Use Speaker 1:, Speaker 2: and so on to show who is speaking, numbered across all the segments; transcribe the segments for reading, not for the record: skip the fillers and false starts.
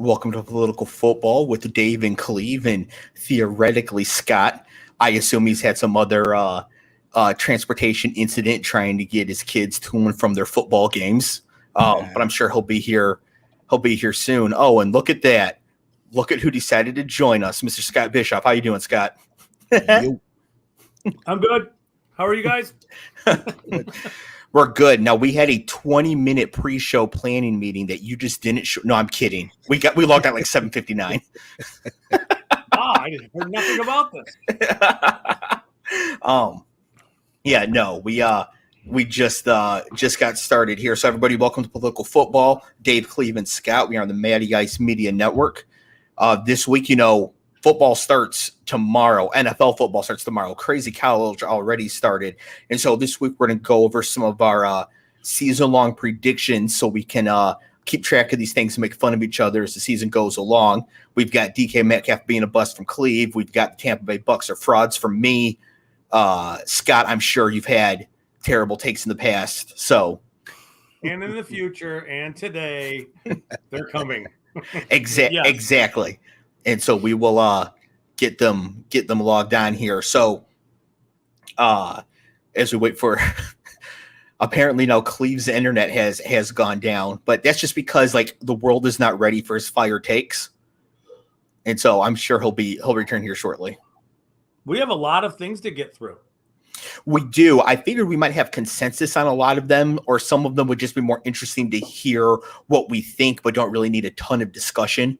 Speaker 1: Welcome to Political Football with Dave and Clev and theoretically Scott. I assume he's had some other transportation incident trying to get his kids to and from their football games. But I'm sure he'll be here. He'll be here soon. Oh, and look at that! Look at who decided to join us, Mr. Scott Bishop. How you doing, Scott?
Speaker 2: I'm good. How are you guys?
Speaker 1: We're good. Now, we had a 20-minute pre-show planning meeting that you just didn't show. No, I'm kidding. We logged out like 7:59.
Speaker 2: I didn't hear nothing about this.
Speaker 1: Yeah, no, we just got started here. So everybody, welcome to Political Football. Dave, Clev, and Scott. We are on the Matty Ice Media Network. This week, football starts tomorrow. NFL football starts tomorrow. Crazy college already started. And so this week we're going to go over some of our season-long predictions so we can keep track of these things and make fun of each other as the season goes along. We've got DK Metcalf being a bust from Cleve. We've got the Tampa Bay Bucks are frauds from me. Scott, I'm sure you've had terrible takes in the past. So,
Speaker 2: and in the future and today, they're coming.
Speaker 1: Exactly. And so we will get them logged on here. So as we wait for apparently now Cleve's internet has gone down, but that's just because like the world is not ready for his fire takes. And so I'm sure he'll return here shortly.
Speaker 2: We have a lot of things to get through.
Speaker 1: We do. I figured we might have consensus on a lot of them, or some of them would just be more interesting to hear what we think, but don't really need a ton of discussion.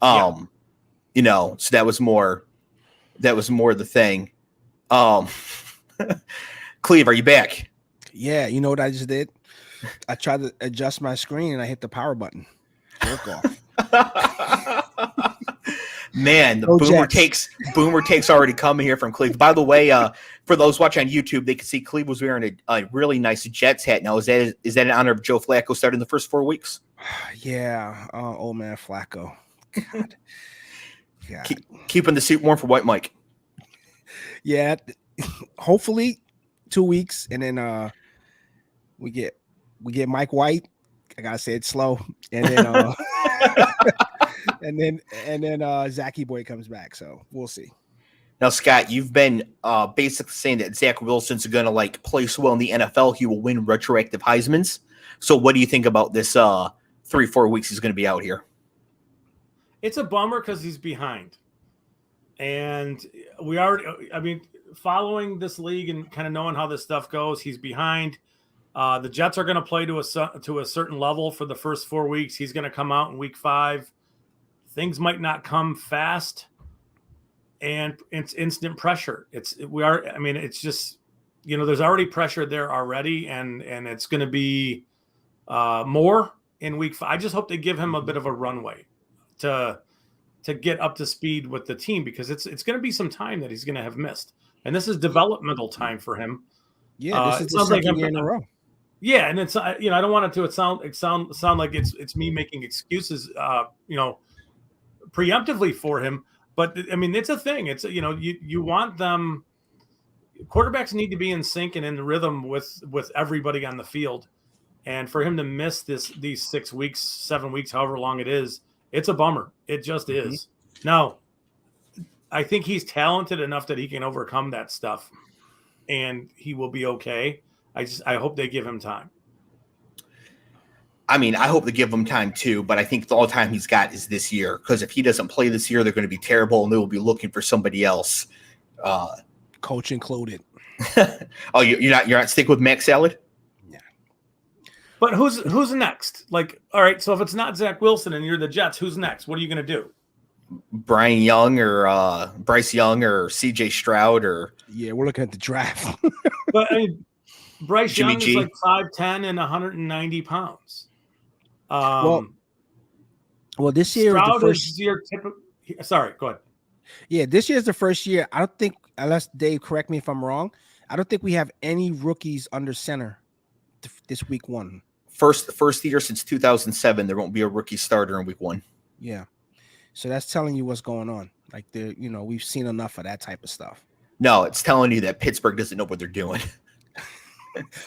Speaker 1: So that was more the thing. Cleve, are you back?
Speaker 3: Yeah, you know what I just did? I tried to adjust my screen and I hit the power button. Work off.
Speaker 1: Man, the boomer takes already coming here from Cleve. By the way, for those watching on YouTube, they can see Cleve was wearing a really nice Jets hat. Now, is that in honor of Joe Flacco starting the first 4 weeks?
Speaker 3: Yeah, old man Flacco. God.
Speaker 1: Keeping the seat warm for White Mike.
Speaker 3: Yeah, hopefully 2 weeks, and then we get Mike White. I gotta say it slow, and then and then Zachy Boy comes back. So we'll see.
Speaker 1: Now, Scott, you've been basically saying that Zach Wilson's going to like place well in the NFL. He will win retroactive Heismans. So what do you think about this 3-4 weeks he's going to be out here?
Speaker 2: It's a bummer because he's behind. And following this league and kind of knowing how this stuff goes, he's behind. The Jets are going to play to a certain level for the first 4 weeks. He's going to come out in week 5. Things might not come fast, and it's instant pressure. It's just, there's already pressure there already, and it's going to be more in week 5. I just hope they give him a bit of a runway to get up to speed with the team, because it's going to be some time that he's going to have missed, and this is developmental time for him.
Speaker 3: Yeah, this is the second year in a row.
Speaker 2: Yeah, and it's I don't want it to sound like it's me making excuses, preemptively for him, but I mean it's a thing. It's you want them. Quarterbacks need to be in sync and in the rhythm with everybody on the field, and for him to miss these 6 weeks, 7 weeks, however long it is, it's a bummer. It just is. Now, I think he's talented enough that he can overcome that stuff, and he will be okay. I hope they give him time.
Speaker 1: I mean, I hope they give him time too, but I think the all time he's got is this year, because if he doesn't play this year, they're going to be terrible and they will be looking for somebody else.
Speaker 3: Coach included.
Speaker 1: Oh, you're not sticking with Mac Salad?
Speaker 3: Yeah.
Speaker 2: But who's next? Like, all right, so if it's not Zach Wilson and you're the Jets, who's next? What are you going to do?
Speaker 1: Brian Young or Bryce Young or CJ Stroud or
Speaker 3: we're looking at the draft.
Speaker 2: But I mean, Bryce
Speaker 1: Jimmy
Speaker 2: Young
Speaker 1: G.
Speaker 2: is like 5'10" and 190 pounds.
Speaker 3: Well, this year
Speaker 2: Stroud
Speaker 3: is the first
Speaker 2: is your typical. Sorry, go ahead.
Speaker 3: Yeah, this year is the first year. I don't think, unless Dave correct me if I'm wrong, I don't think we have any rookies under center this week 1.
Speaker 1: First year since 2007, there won't be a rookie starter in week 1.
Speaker 3: Yeah, so that's telling you what's going on. Like we've seen enough of that type of stuff.
Speaker 1: No, it's telling you that Pittsburgh doesn't know what they're doing.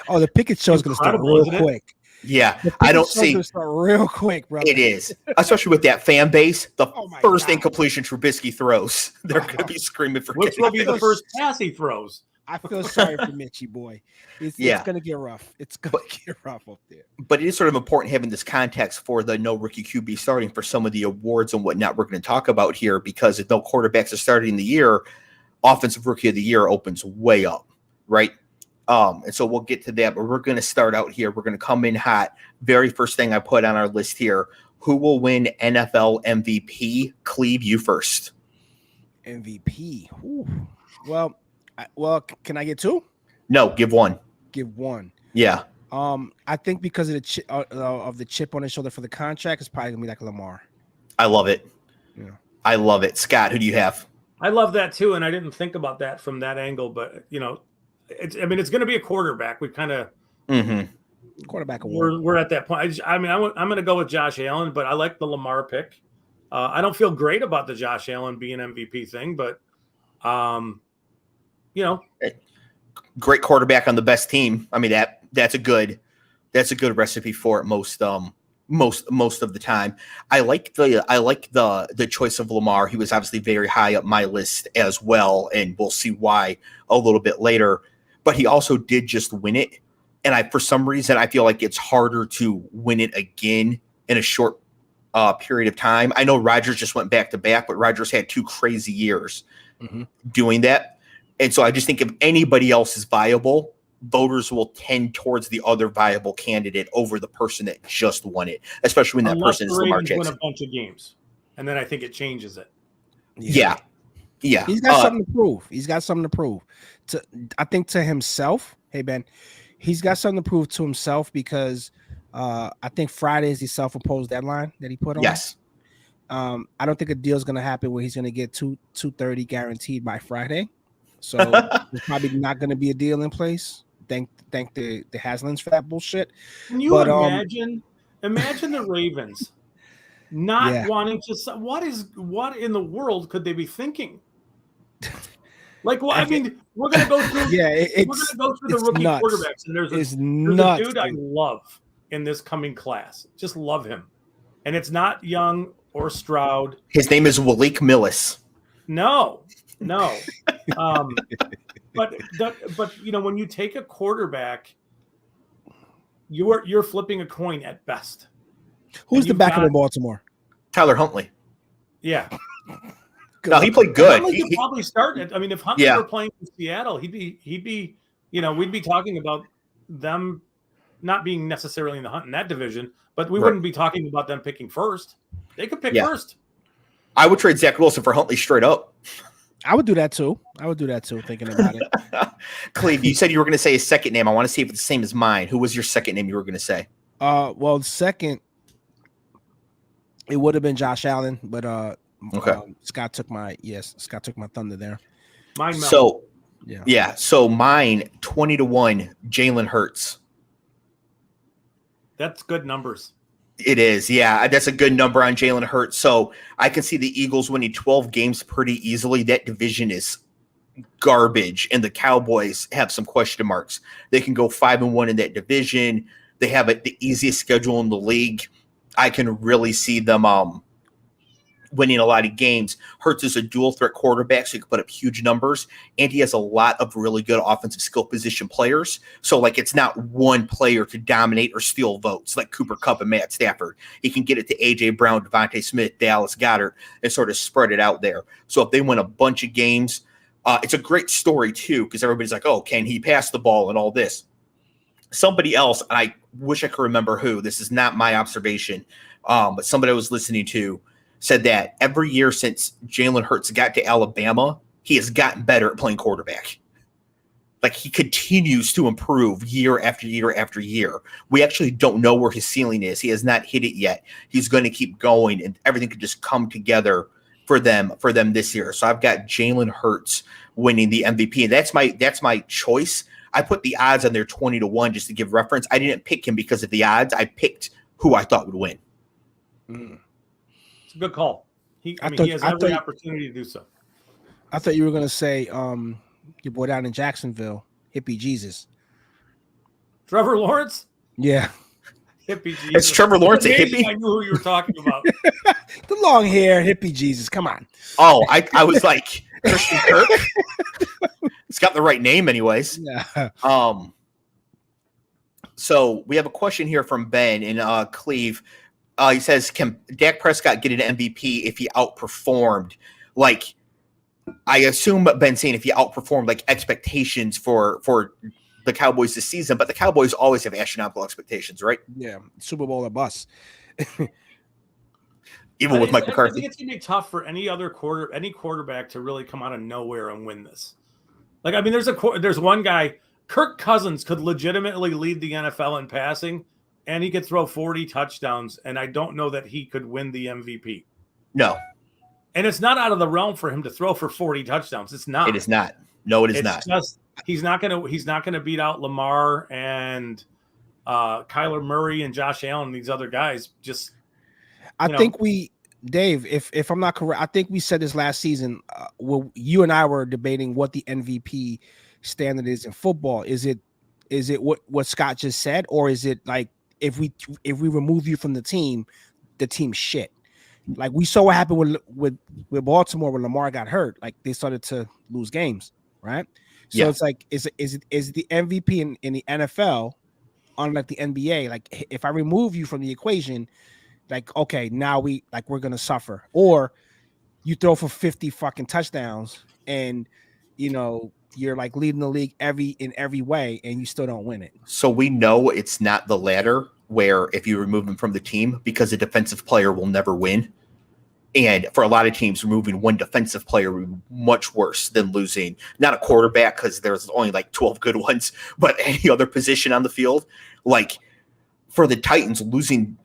Speaker 3: Oh, the Pickett show is going to start real quick.
Speaker 1: Yeah, I don't see.
Speaker 3: Start real quick, brother.
Speaker 1: It is, especially with that fan base. The first
Speaker 3: God.
Speaker 1: incompletion Trubisky throws, they're going to be screaming for
Speaker 2: which will be the first pass he throws.
Speaker 3: I feel sorry for Mitchie boy. It's going to get rough. It's going to get rough up there.
Speaker 1: But it is sort of important having this context for the no rookie QB starting for some of the awards and whatnot we're going to talk about here, because if no quarterbacks are starting the year, offensive rookie of the year opens way up, right? And so we'll get to that, but we're going to start out here. We're going to come in hot. Very first thing I put on our list here: who will win NFL MVP? Cleve, you first.
Speaker 3: MVP. Ooh. Well, can I get two?
Speaker 1: No, give one.
Speaker 3: Give one.
Speaker 1: Yeah.
Speaker 3: I think because of the chip on his shoulder for the contract, it's probably gonna be like Lamar.
Speaker 1: I love it.
Speaker 3: Yeah.
Speaker 1: I love it. Scott, who do you have?
Speaker 2: I love that too, and I didn't think about that from that angle, but it's going to be a quarterback. We kind of
Speaker 3: quarterback award.
Speaker 2: We're at that point. I'm going to go with Josh Allen, but I like the Lamar pick. I don't feel great about the Josh Allen being MVP thing, but
Speaker 1: great quarterback on the best team. I mean, that's a good recipe for it most of the time. I like the choice of Lamar. He was obviously very high up my list as well, and we'll see why a little bit later. But he also did just win it, and for some reason I feel like it's harder to win it again in a short period of time. I know Rodgers just went back to back, but Rodgers had 2 crazy years doing that, and so I just think if anybody else is viable, voters will tend towards the other viable candidate over the person that just won it, especially when that person is Lamar Jackson.
Speaker 2: Win a bunch of games, and then I think it changes it.
Speaker 1: Yeah.
Speaker 3: He's got something to prove. He's got something to prove. I think to himself. Hey Ben, he's got something to prove to himself because I think Friday is the self-imposed deadline that he put on.
Speaker 1: Yes.
Speaker 3: I don't think a deal is going to happen where he's going to get 230 guaranteed by Friday. So there's probably not going to be a deal in place. Thank the Haslins for that bullshit.
Speaker 2: Can you imagine the Ravens not wanting to? What in the world could they be thinking? Like, well, I mean, we're gonna go through. We're gonna go through the rookie quarterbacks, and there's a dude I love in this coming class. Just love him, and it's not Young or Stroud.
Speaker 1: His name is Malik Millis.
Speaker 2: No. But when you take a quarterback, you're flipping a coin at best.
Speaker 3: Who's the backup in Baltimore?
Speaker 1: Tyler Huntley.
Speaker 2: Yeah.
Speaker 1: No, he played good.
Speaker 2: Huntley could probably start it. I mean, if Huntley were playing in Seattle, he'd be we'd be talking about them not being necessarily in the hunt in that division, but we wouldn't be talking about them picking first. They could pick first.
Speaker 1: I would trade Zach Wilson for Huntley straight up.
Speaker 3: I would do that too. Thinking about it.
Speaker 1: Cleve, you said you were going to say a second name. I want to see if it's the same as mine. Who was your second name you were going to say?
Speaker 3: Well, second, it would have been Josh Allen, but Scott took my thunder there.
Speaker 2: Mine.
Speaker 1: So So mine 20-1, Jalen Hurts.
Speaker 2: That's good numbers.
Speaker 1: It is, yeah. That's a good number on Jalen Hurts. So I can see the Eagles winning 12 games pretty easily. That division is garbage, and the Cowboys have some question marks. They can go 5-1 in that division. They have the easiest schedule in the league. I can really see them winning a lot of games. Hurts is a dual threat quarterback, so he can put up huge numbers, and he has a lot of really good offensive skill position players. So it's not one player to dominate or steal votes like Cooper Kupp and Matt Stafford. He can get it to A.J. Brown, Devontae Smith, Dallas Goedert, and sort of spread it out there. So if they win a bunch of games, it's a great story too, because everybody's like, oh, can he pass the ball and all this? Somebody else, and I wish I could remember who, this is not my observation, but somebody I was listening to said that every year since Jalen Hurts got to Alabama, he has gotten better at playing quarterback. Like, he continues to improve year after year after year. We actually don't know where his ceiling is. He has not hit it yet. He's going to keep going, and everything could just come together for them this year. So I've got Jalen Hurts winning the MVP, and that's my choice. I put the odds on there 20-1 just to give reference. I didn't pick him because of the odds. I picked who I thought would win.
Speaker 2: It's a good call. He has every opportunity to do so.
Speaker 3: I thought you were going to say your boy down in Jacksonville, Hippie Jesus.
Speaker 2: Trevor Lawrence?
Speaker 3: Yeah.
Speaker 2: Hippie Jesus.
Speaker 1: Is Trevor Lawrence a hippie?
Speaker 2: I knew who you were talking about.
Speaker 3: The long hair, hippie Jesus. Come on.
Speaker 1: Oh, I was like Christian Kirk. It's got the right name, anyways.
Speaker 3: Yeah.
Speaker 1: So we have a question here from Ben in Cleve. He says, "Can Dak Prescott get an MVP if he outperformed?" Like, I assume Ben's saying if he outperformed like expectations for the Cowboys this season, but the Cowboys always have astronomical expectations, right?
Speaker 3: Yeah. Super Bowl or bust.
Speaker 1: Even with Mike
Speaker 2: I
Speaker 1: McCarthy.
Speaker 2: think it's gonna be tough for any quarterback to really come out of nowhere and win this. Like, I mean, there's one guy, Kirk Cousins could legitimately lead the NFL in passing, and he could throw 40 touchdowns, and I don't know that he could win the MVP.
Speaker 1: No,
Speaker 2: and it's not out of the realm for him to throw for 40 touchdowns. It's not.
Speaker 1: it is not. No, it is
Speaker 2: it's
Speaker 1: not.
Speaker 2: Just he's not gonna beat out Lamar and Kyler Murray and Josh Allen and these other guys. Just
Speaker 3: I think Dave, if I'm not correct, I think we said this last season. You and I were debating what the MVP standard is in football. Is it what Scott just said, or is it like if we remove you from the team shit? Like we saw what happened with Baltimore when Lamar got hurt. Like they started to lose games, right? So It's like is the MVP in the NFL, unlike the NBA? Like if I remove you from the equation, like okay, now we're gonna suffer, or you throw for 50 fucking touchdowns and you're like leading the league in every way and you still don't win it.
Speaker 1: So we know it's not the latter where if you remove them from the team, because a defensive player will never win. And for a lot of teams, removing one defensive player would be much worse than losing not a quarterback, because there's only like 12 good ones, but any other position on the field. Like for the Titans, losing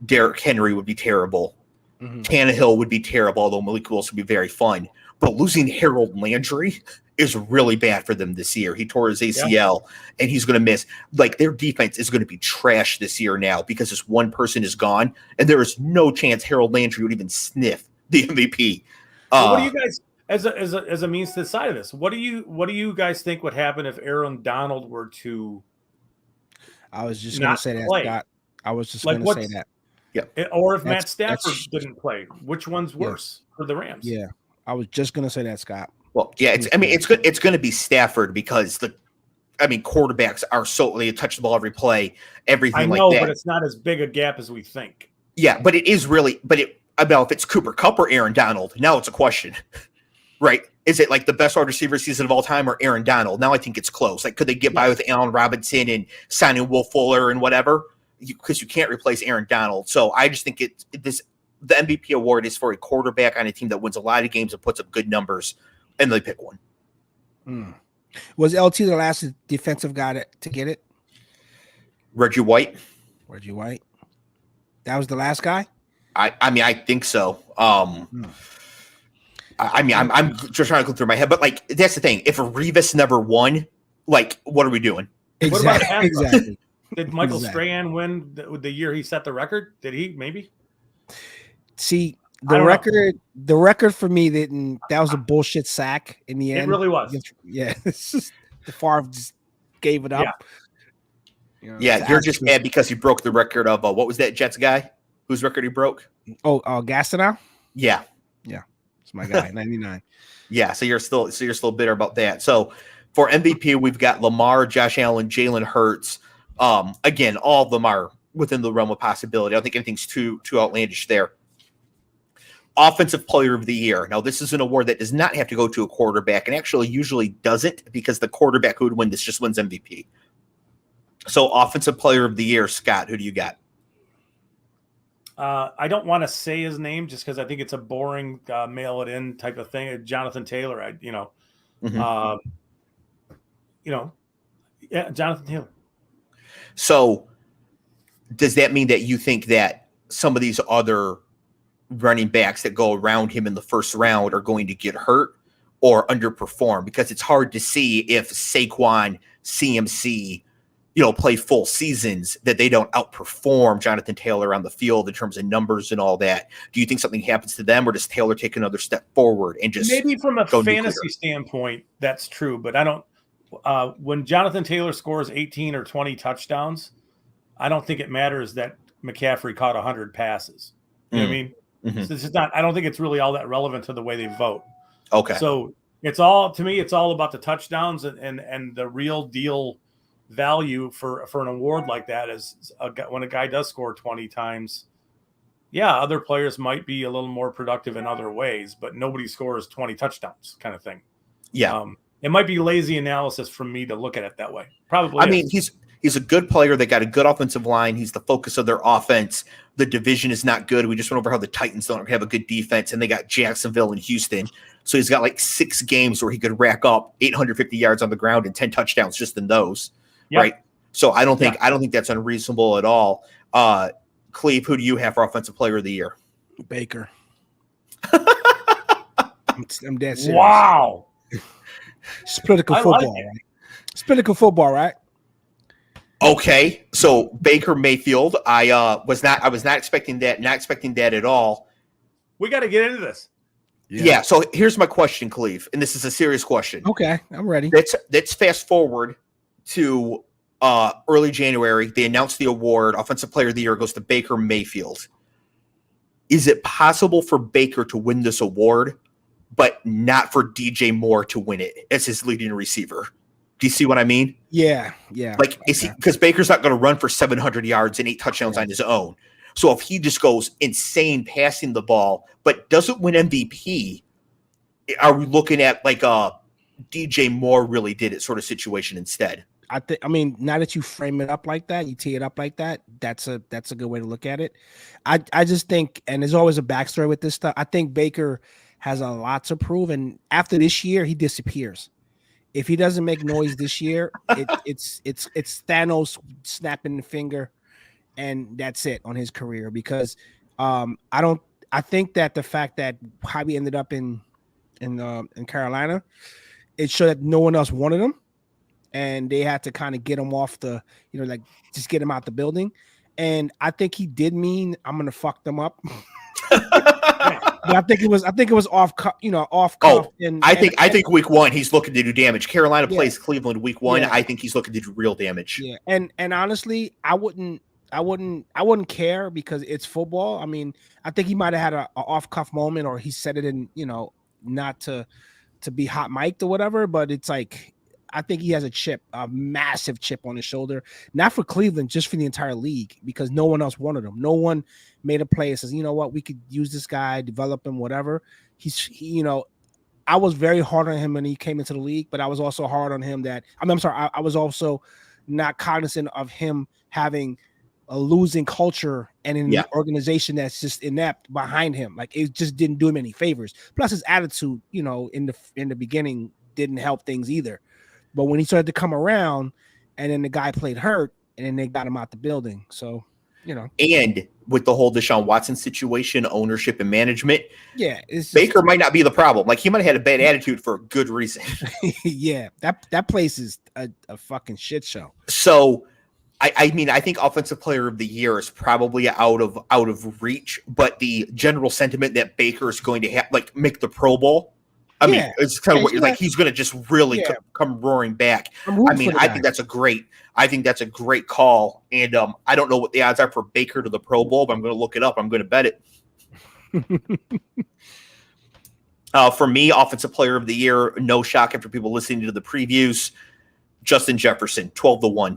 Speaker 1: Derrick Henry would be terrible. Mm-hmm. Tannehill would be terrible, although Malik Willis would be very fun. But losing Harold Landry is really bad for them this year. He tore his ACL, and he's going to miss. Like their defense is going to be trash this year now because this one person is gone, and there is no chance Harold Landry would even sniff the MVP.
Speaker 2: What do you guys, as a means to the side of this? What do you guys think would happen if Aaron Donald were to?
Speaker 3: I was just going to say that, Scott. I was just going to say that.
Speaker 1: Yeah.
Speaker 2: Or if Matt Stafford didn't play, which one's worse for the Rams?
Speaker 3: Yeah, I was just going to say that, Scott.
Speaker 1: Well, yeah, it's going to be Stafford because quarterbacks are they touch the ball every play, everything like that. I know,
Speaker 2: but it's not as big a gap as we think.
Speaker 1: Yeah, but it is really. But if it's Cooper Kupp or Aaron Donald, now it's a question, right? Is it like the best wide receiver season of all time or Aaron Donald? Now I think it's close. Like, could they get by with Allen Robinson and signing Will Fuller and whatever? Because you can't replace Aaron Donald. So I just think the MVP award is for a quarterback on a team that wins a lot of games and puts up good numbers. And they pick one.
Speaker 3: Was LT the last defensive guy to get it?
Speaker 1: Reggie White.
Speaker 3: That was the last guy?
Speaker 1: I think so. I'm just trying to go through my head, but like that's the thing. If Revis never won, like what are we doing?
Speaker 3: Exactly.
Speaker 2: Did Michael Strahan win the year he set the record? Did he? Maybe.
Speaker 3: See. The record for me that was a bullshit sack in the end.
Speaker 2: It really was.
Speaker 3: Yeah, it's just the Favre just gave it up.
Speaker 1: Yeah, you're just mad because he broke the record of what was that Jets guy whose record he broke?
Speaker 3: Oh, Gastineau?
Speaker 1: Yeah,
Speaker 3: it's my guy, 99.
Speaker 1: Yeah, so you're still bitter about that. So for MVP, we've got Lamar, Josh Allen, Jalen Hurts. Again, all of them are within the realm of possibility. I don't think anything's too outlandish there. Offensive Player of the Year. Now, this is an award that does not have to go to a quarterback, and actually usually doesn't, because the quarterback who would win this just wins MVP. So, Offensive Player of the Year, Scott, who do you got?
Speaker 2: I don't want to say his name just because I think it's a boring mail it in type of thing. Jonathan Taylor, Jonathan Taylor.
Speaker 1: So, does that mean that you think that some of these other running backs that go around him in the first round are going to get hurt or underperform? Because it's hard to see if Saquon, CMC, play full seasons, that they don't outperform Jonathan Taylor on the field in terms of numbers and all that. Do you think something happens to them, or does Taylor take another step forward and just
Speaker 2: maybe from a fantasy standpoint, that's true, but I don't. When Jonathan Taylor scores 18 or 20 touchdowns, I don't think it matters that McCaffrey caught 100 passes. You know what I mean?
Speaker 1: Mm-hmm.
Speaker 2: So it's just not. I don't think it's really all that relevant to the way they vote.
Speaker 1: Okay.
Speaker 2: So it's all about the touchdowns and the real deal value for an award like that is when a guy does score 20 times. Yeah, other players might be a little more productive in other ways, but nobody scores 20 touchdowns, kind of thing.
Speaker 1: Yeah.
Speaker 2: It might be lazy analysis from me to look at it that way. Probably.
Speaker 1: I mean, he's a good player. They got a good offensive line. He's the focus of their offense. The division is not good. We just went over how the Titans don't have a good defense, and they got Jacksonville and Houston. So he's got like 6 games where he could rack up 850 yards on the ground and 10 touchdowns just in those. Yep. Right. So I don't think that's unreasonable at all. Cleve, who do you have for Offensive Player of the Year?
Speaker 3: Baker. I'm dead serious.
Speaker 2: Wow.
Speaker 3: It's political football, right? It's political football, right?
Speaker 1: Okay, so Baker Mayfield, I was not expecting that, not expecting that at all.
Speaker 2: We got to get into this.
Speaker 1: Yeah. So here's my question, Cleve, and this is a serious question.
Speaker 3: Okay, I'm ready.
Speaker 1: Let's fast forward to early January. They announced the award. Offensive Player of the Year goes to Baker Mayfield. Is it possible for Baker to win this award, but not for DJ Moore to win it as his leading receiver? Do you see what I mean? Yeah. Like, is he, because Baker's not going to run for 700 yards and 8 touchdowns on his own. So if he just goes insane passing the ball, but doesn't win MVP, are we looking at like a DJ Moore really did it sort of situation instead?
Speaker 3: I mean, now that you frame it up like that, you tee it up like that, that's a good way to look at it. I just think, and there's always a backstory with this stuff. I think Baker has a lot to prove, and after this year, he disappears. If he doesn't make noise this year, it's Thanos snapping the finger, and that's it on his career. Because I think that the fact that how he ended up in Carolina, it showed that no one else wanted him, and they had to kind of get him off the, like just get him out the building. And I think he did mean I'm gonna fuck them up. But I think it was off cuff.
Speaker 1: I think week 1 he's looking to do damage. Carolina plays Cleveland week 1. I think he's looking to do real damage.
Speaker 3: Yeah, and honestly, I wouldn't care because it's football. I mean, I think he might have had a off cuff moment, or he said it in not to be hot mic'd or whatever. But it's like, I think he has a massive chip on his shoulder, not for Cleveland, just for the entire league, because no one else wanted him. No one made a play and says, you know what, we could use this guy, develop him, whatever. I was very hard on him when he came into the league, but I was also hard on him I was also not cognizant of him having a losing culture and an organization that's just inept behind him. Like, it just didn't do him any favors. Plus his attitude, in the beginning didn't help things either. But when he started to come around, and then the guy played hurt, and then they got him out the building. So,
Speaker 1: And with the whole Deshaun Watson situation, ownership and management, Baker might not be the problem. Like, he might have had a bad attitude for a good reason.
Speaker 3: Yeah, that place is a fucking shit show.
Speaker 1: So, I mean, I think Offensive Player of the Year is probably out of reach, but the general sentiment that Baker is going to make the Pro Bowl. I mean, it's kind of what you're like. He's going to just really come roaring back. I mean, I think that's a great call. And I don't know what the odds are for Baker to the Pro Bowl, but I'm going to look it up. I'm going to bet it. For me, Offensive Player of the Year, no shock after people listening to the previews, Justin Jefferson, 12-1.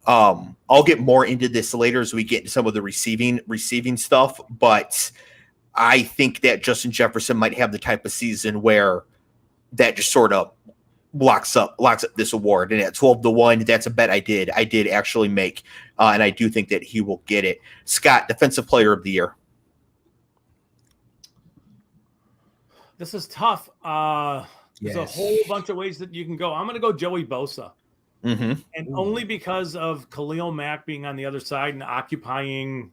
Speaker 1: I'll get more into this later as we get into some of the receiving stuff, but I think that Justin Jefferson might have the type of season where that just sort of locks up this award. And at 12-1, that's a bet I did actually make. And I do think that he will get it. Scott, Defensive Player of the Year.
Speaker 2: This is tough. There's a whole bunch of ways that you can go. I'm going to go Joey Bosa.
Speaker 1: Mm-hmm.
Speaker 2: And only because of Khalil Mack being on the other side and occupying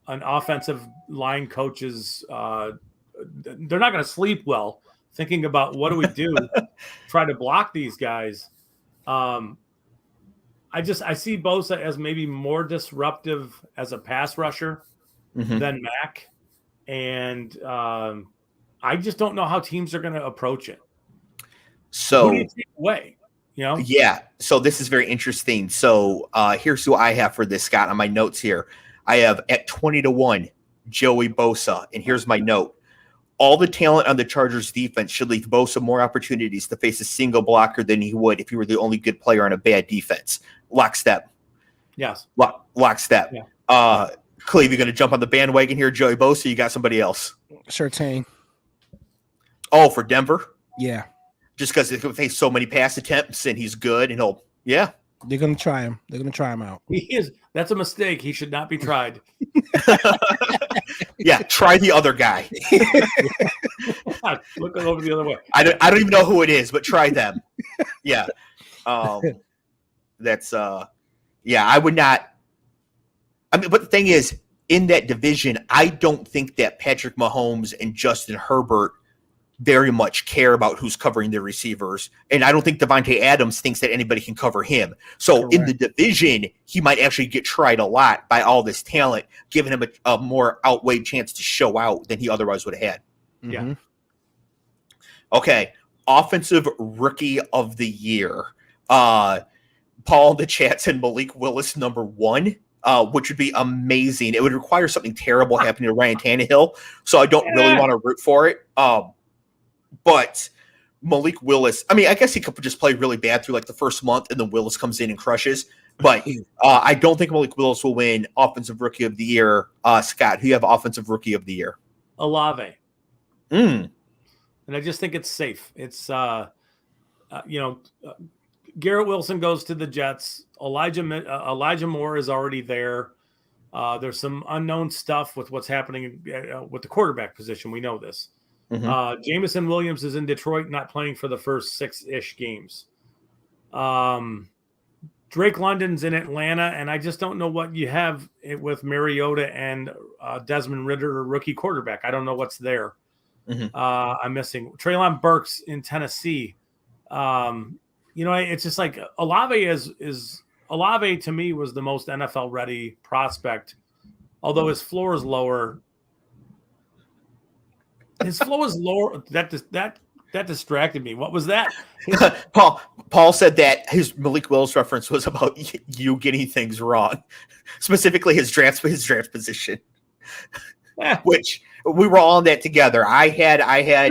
Speaker 2: an offensive line coach's they're not going to sleep well thinking about what do we do try to block these guys. I see Bosa as maybe more disruptive as a pass rusher than Mack, and I just don't know how teams are going to approach it.
Speaker 1: So
Speaker 2: who do you take away? You know?
Speaker 1: Yeah. So this is very interesting. So here's who I have for this, Scott, on my notes here. I have at 20-1, Joey Bosa. And here's my note. All the talent on the Chargers defense should leave Bosa more opportunities to face a single blocker than he would if he were the only good player on a bad defense. Lockstep.
Speaker 2: Yes.
Speaker 1: Lockstep.
Speaker 2: Yeah.
Speaker 1: Cleve, you going to jump on the bandwagon here, Joey Bosa? You got somebody else?
Speaker 3: Surtain.
Speaker 1: Oh, for Denver?
Speaker 3: Yeah.
Speaker 1: Just because they face so many pass attempts and he's good and
Speaker 3: They're gonna try him. They're gonna try him out.
Speaker 2: He is. That's a mistake. He should not be tried.
Speaker 1: Yeah, try the other guy.
Speaker 2: Look over the other way.
Speaker 1: I don't even know who it is, but try them. Yeah. That's I would not. I mean, but the thing is, in that division, I don't think that Patrick Mahomes and Justin Herbert very much care about who's covering their receivers. And I don't think Devontae Adams thinks that anybody can cover him. So
Speaker 3: Correct.
Speaker 1: In the division, he might actually get tried a lot by all this talent, giving him a more outweighed chance to show out than he otherwise would have had.
Speaker 2: Yeah.
Speaker 3: Mm-hmm.
Speaker 1: Okay. Offensive Rookie of the Year. Paul in the chat said Malik Willis #1. Which would be amazing. It would require something terrible happening to Ryan Tannehill, so I don't really want to root for it. But Malik Willis, I mean, I guess he could just play really bad through like the first month, and then Willis comes in and crushes. But I don't think Malik Willis will win Offensive Rookie of the Year. Scott, who you have Offensive Rookie of the Year?
Speaker 2: Olave. And I just think it's safe. It's Garrett Wilson goes to the Jets. Elijah Moore is already there. There's some unknown stuff with what's happening with the quarterback position. We know this.
Speaker 1: Mm-hmm.
Speaker 2: Jameson Williams is in Detroit, not playing for the first 6-ish games. Drake London's in Atlanta, and I just don't know what you have with Mariota and Desmond Ridder, rookie quarterback. I don't know what's there.
Speaker 1: Mm-hmm.
Speaker 2: I'm missing Treylon Burks in Tennessee. It's just like Olave Olave to me was the most NFL ready prospect, although his floor is lower. His floor is lower. That distracted me. What was that?
Speaker 1: Paul said that his Malik Willis reference was about you getting things wrong, specifically his draft position, which we were all in that together. I had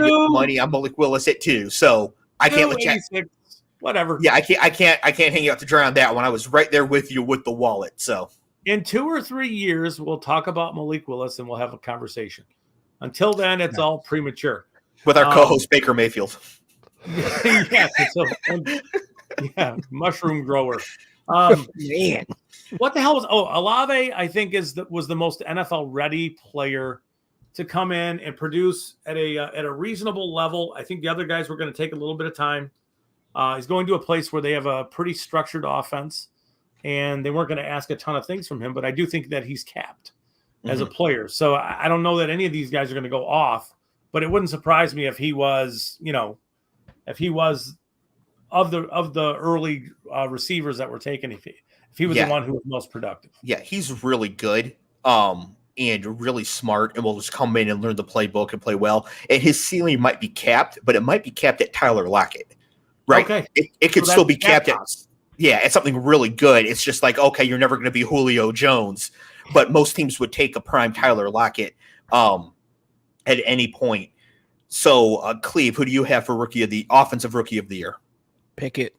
Speaker 1: money on Malik Willis at 2, so I can't let you.
Speaker 2: Whatever.
Speaker 1: Yeah, I can't hang you out to dry on that one. I was right there with you with the wallet. So
Speaker 2: in 2 or 3 years, we'll talk about Malik Willis and we'll have a conversation. Until then, it's all premature.
Speaker 1: With our co-host Baker Mayfield.
Speaker 2: Mushroom grower.
Speaker 3: Man,
Speaker 2: what the hell was Olave? I think was the most NFL ready player to come in and produce at a reasonable level. I think the other guys were going to take a little bit of time. He's going to a place where they have a pretty structured offense, and they weren't going to ask a ton of things from him. But I do think that he's capped as a player. So I don't know that any of these guys are going to go off. But it wouldn't surprise me if he was, of the early receivers that were taken, if he was the one who was most productive.
Speaker 1: Yeah, he's really good. And really smart, and will just come in and learn the playbook and play well. And his ceiling might be capped, but it might be capped at Tyler Lockett. Right. Okay. It could still be capped at it's something really good. It's just like, okay, you're never going to be Julio Jones, but most teams would take a prime Tyler Lockett at any point. So, Cleve, who do you have for Offensive Rookie of the Year?
Speaker 3: Pickett.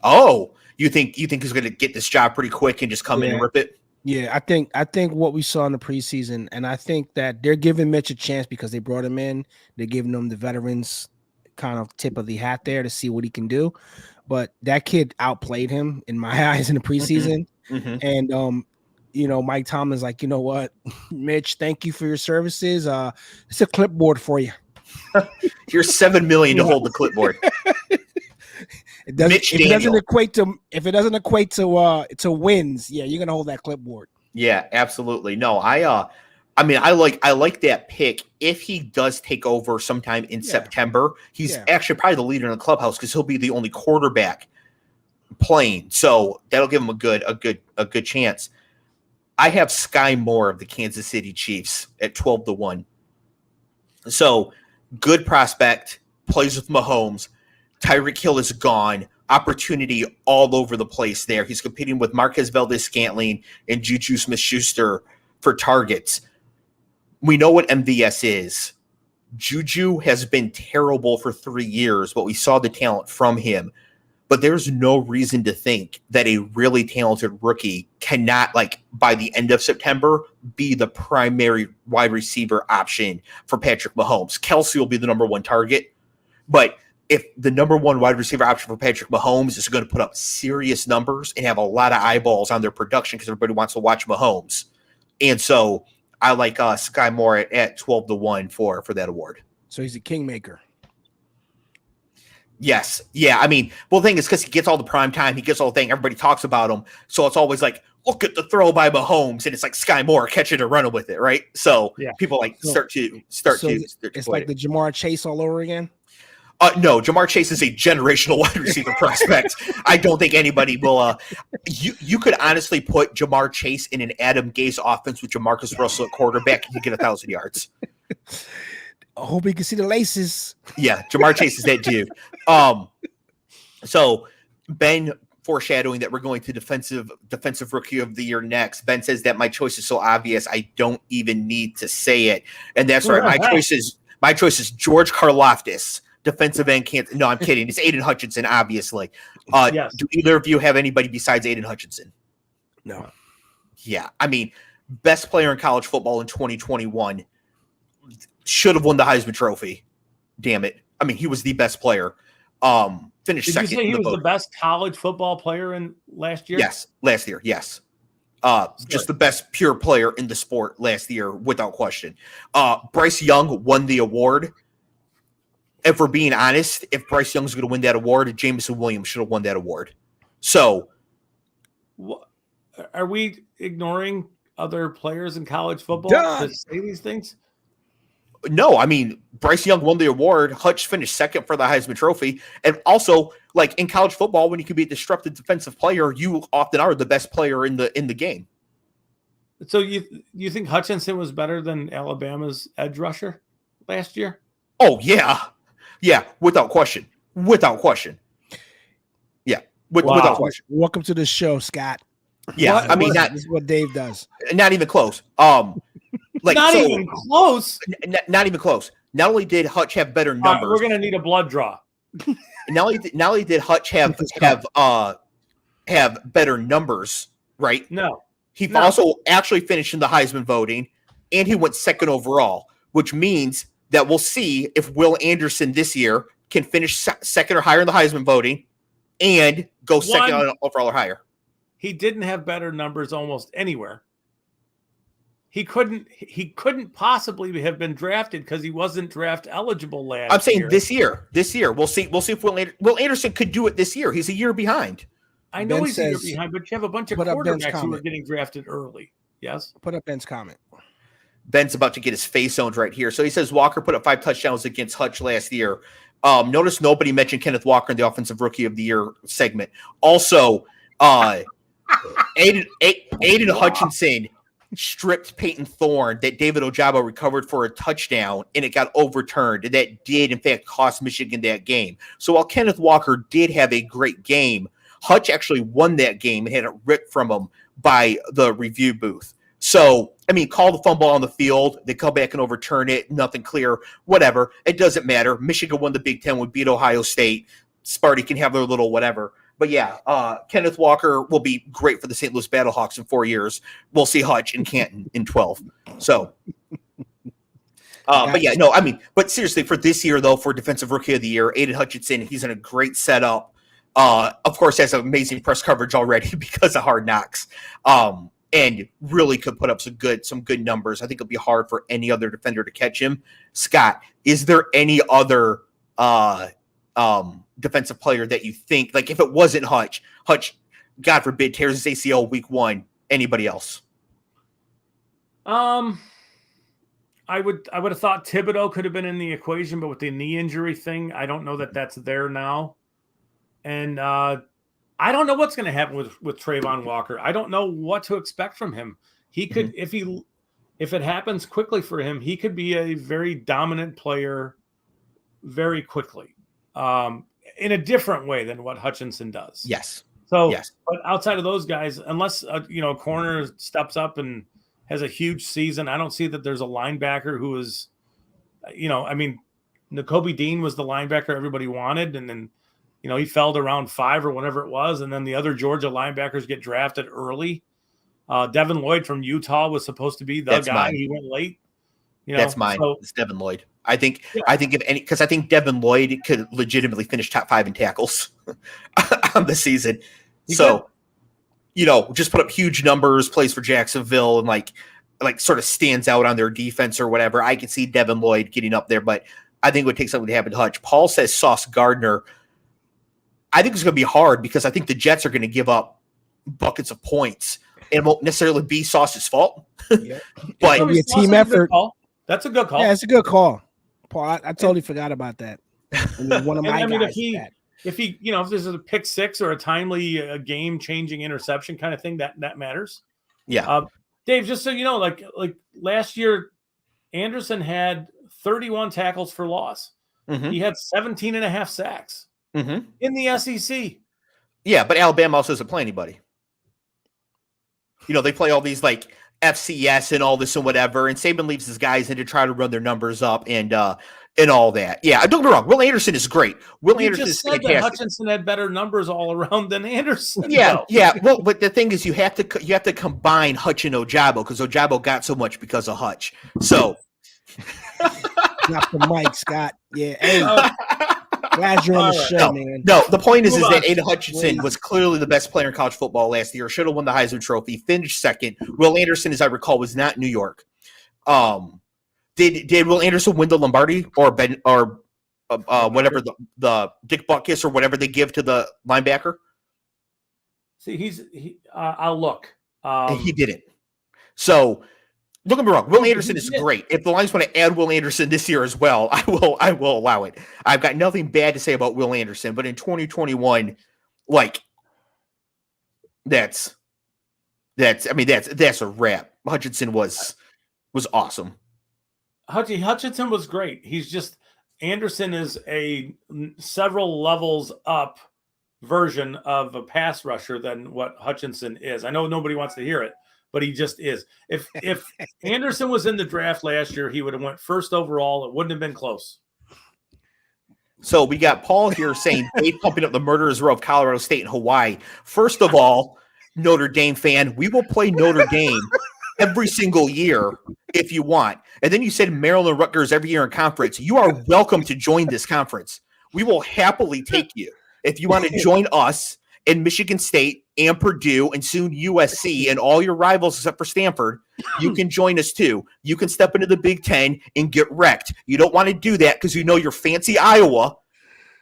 Speaker 1: Oh, you think he's going to get this job pretty quick and just come in and rip it?
Speaker 3: Yeah, I think what we saw in the preseason, and I think that they're giving Mitch a chance because they brought him in. They're giving him the veterans kind of tip of the hat there to see what he can do. But that kid outplayed him in my eyes in the preseason. Mm-hmm. And Mike Tomlin's like, you know what, Mitch, thank you for your services. It's a clipboard for you.
Speaker 1: Here's $7 million to hold the clipboard.
Speaker 3: If it doesn't equate to wins, you're gonna hold that clipboard.
Speaker 1: Yeah, absolutely. No, I like that pick. If he does take over sometime in September, he's actually probably the leader in the clubhouse because he'll be the only quarterback playing. So that'll give him a good chance. I have Sky Moore of the Kansas City Chiefs at 12-1. So good prospect, plays with Mahomes. Tyreek Hill is gone. opportunity all over the place there. He's competing with Marquez Valdez-Scantling and Juju Smith-Schuster for targets. We know what MVS is. Juju has been terrible for 3 years, but we saw the talent from him. But there's no reason to think that a really talented rookie cannot, like, by the end of September, be the primary wide receiver option for Patrick Mahomes. Kelsey will be the number one target, but if the number one wide receiver option for Patrick Mahomes is going to put up serious numbers and have a lot of eyeballs on their production because everybody wants to watch Mahomes. And so I like Sky Moore at 12-1 for that award.
Speaker 3: So he's a kingmaker.
Speaker 1: Yes. Yeah. I mean, well, the thing is because he gets all the prime time, he gets all the thing. Everybody talks about him. So it's always like, look at the throw by Mahomes. And it's like Sky Moore catching and running with it. Right. So people start to
Speaker 3: it's like the Jamar Chase all over again.
Speaker 1: No, Jamar Chase is a generational wide receiver prospect. I don't think anybody will. You could honestly put Jamar Chase in an Adam Gase offense with Jamarcus Russell at quarterback and you get 1,000 yards.
Speaker 3: I hope you can see the laces.
Speaker 1: Yeah, Jamar Chase is that dude. So Ben foreshadowing that we're going to defensive rookie of the year next. Ben says that my choice is so obvious I don't even need to say it, and that's right. My choice is George Karlaftis, defensive end. No, I'm kidding. It's Aiden Hutchinson, obviously.
Speaker 2: Yes.
Speaker 1: Do either of you have anybody besides Aiden Hutchinson?
Speaker 3: No.
Speaker 1: Yeah, I mean, best player in college football in 2021. Should have won the Heisman Trophy. Damn it. I mean, he was the best player. Finished second.
Speaker 2: Did you say he was the best college football player in last year?
Speaker 1: Yes, last year, yes. Just the best pure player in the sport last year, without question. Bryce Young won the award. If we're being honest, if Bryce Young's going to win that award, Jameson Williams should have won that award. So,
Speaker 2: are we ignoring other players in college football to say these things?
Speaker 1: No, I mean, Bryce Young won the award. Hutch finished second for the Heisman Trophy. And also, like in college football, when you can be a disruptive defensive player, you often are the best player in the game.
Speaker 2: So you think Hutchinson was better than Alabama's edge rusher last year?
Speaker 1: Oh, yeah. Yeah, without question. Without question. Yeah, without question.
Speaker 3: Welcome to the show, Scott.
Speaker 1: Yeah,
Speaker 3: this is what Dave does.
Speaker 1: Not even close.
Speaker 2: Even close.
Speaker 1: Not even close. Not only did Hutch have better numbers,
Speaker 2: we're gonna need a blood draw.
Speaker 1: Not only did Hutch have better numbers, right?
Speaker 2: No,
Speaker 1: he also actually finished in the Heisman voting, and he went second overall, which means that we'll see if Will Anderson this year can finish second or higher in the Heisman voting, and go second overall or higher.
Speaker 2: He didn't have better numbers almost anywhere. He couldn't possibly have been drafted because he wasn't draft eligible last year.
Speaker 1: I'm saying this year. We'll see if Will Anderson could do it this year. He's a year behind.
Speaker 2: I know he's a year behind, but you have a bunch of quarterbacks who are getting drafted early. Yes.
Speaker 3: Put up Ben's comment.
Speaker 1: Ben's about to get his face owned right here. So he says Walker put up 5 touchdowns against Hutch last year. Notice nobody mentioned Kenneth Walker in the Offensive Rookie of the Year segment. Also, Aiden Hutchinson stripped Peyton Thorne that David Ojabo recovered for a touchdown, and it got overturned. And that did, in fact, cost Michigan that game. So while Kenneth Walker did have a great game, Hutch actually won that game and had it ripped from him by the review booth. So, I mean, call the fumble on the field. They come back and overturn it. Nothing clear. Whatever. It doesn't matter. Michigan won the Big Ten. We beat Ohio State. Sparty can have their little whatever. But yeah, Kenneth Walker will be great for the St. Louis Battlehawks in 4 years. We'll see Hutch in Canton in 12. So, but yeah, no, I mean, but seriously, for this year, though, for Defensive Rookie of the Year, Aiden Hutchinson, he's in a great setup. Of course, has amazing press coverage already because of Hard Knocks. And really could put up some good numbers. I think it'll be hard for any other defender to catch him. Scott, is there any other defensive player that you think, like if it wasn't Hutch, God forbid, tears his ACL week 1, anybody else?
Speaker 2: I would have thought Thibodeau could have been in the equation, but with the knee injury thing, I don't know that that's there now. And I don't know what's going to happen with Trayvon Walker. I don't know what to expect from him. He could, if it happens quickly for him, he could be a very dominant player very quickly. in a different way than what Hutchinson does.
Speaker 1: Yes.
Speaker 2: So,
Speaker 1: yes.
Speaker 2: But outside of those guys, unless a corner steps up and has a huge season, I don't see that there's a linebacker who is, Nakobe Dean was the linebacker everybody wanted, and then he fell to round 5 or whatever it was, and then the other Georgia linebackers get drafted early. Devin Lloyd from Utah was supposed to be the guy.
Speaker 1: Mine.
Speaker 2: He went late.
Speaker 1: That's mine. So, it's Devin Lloyd. I think if any, because I think Devin Lloyd could legitimately finish top 5 in tackles on the season. Just put up huge numbers, plays for Jacksonville, and like sort of stands out on their defense or whatever. I can see Devin Lloyd getting up there, but I think it would take something to happen to Hutch. Paul says Sauce Gardner. I think it's going to be hard because I think the Jets are going to give up buckets of points. It won't necessarily be Sauce's fault,
Speaker 3: yeah.
Speaker 2: But it'll be a team effort. That's a good call.
Speaker 3: Yeah, it's a good call, Paul. I totally forgot about that. One of my guys.
Speaker 2: If there's a pick 6 or a timely game-changing interception kind of thing, that matters.
Speaker 1: Yeah.
Speaker 2: Dave, just so you know, like last year, Anderson had 31 tackles for loss.
Speaker 1: Mm-hmm.
Speaker 2: He had 17.5 sacks in the SEC.
Speaker 1: Yeah, but Alabama also doesn't play anybody. They play all these like FCS and all this and whatever, and Saban leaves his guys in to try to run their numbers up and all that. Yeah, don't get me wrong. Will Anderson is great. Anderson is fantastic.
Speaker 2: That Hutchinson had better numbers all around than Anderson.
Speaker 1: Yeah. Well, but the thing is, you have to combine Hutch and Ojabo because Ojabo got so much because of Hutch. So,
Speaker 3: drop the mic, Scott. Yeah. Hey, glad you're on the show, man.
Speaker 1: No, the point is that Aiden Hutchinson was clearly the best player in college football last year. Should have won the Heisman Trophy. Finished second. Will Anderson, as I recall, was not in New York. Did Will Anderson win the Lombardi or whatever the Dick Butkus or whatever they give to the linebacker?
Speaker 2: See, I'll look.
Speaker 1: He didn't. So don't get me wrong. Will Anderson is great. If the Lions want to add Will Anderson this year as well, I will allow it. I've got nothing bad to say about Will Anderson, but in 2021, that's a wrap. Hutchinson was awesome.
Speaker 2: Hutchinson was great. He's just Anderson is a several levels up version of a pass rusher than what Hutchinson is. I know nobody wants to hear it, but he just is. If Anderson was in the draft last year, he would have went first overall. It wouldn't have been close.
Speaker 1: So we got Paul here saying Dave pumping up the murderers row of Colorado State and Hawaii. First of all, Notre Dame fan, we will play Notre Dame every single year if you want. And then you said Maryland and Rutgers every year in conference. You are welcome to join this conference. We will happily take you. If you want to join us in Michigan State and Purdue and soon USC and all your rivals except for Stanford, you can join us too. You can step into the Big Ten and get wrecked. You don't want to do that because you're fancy Iowa.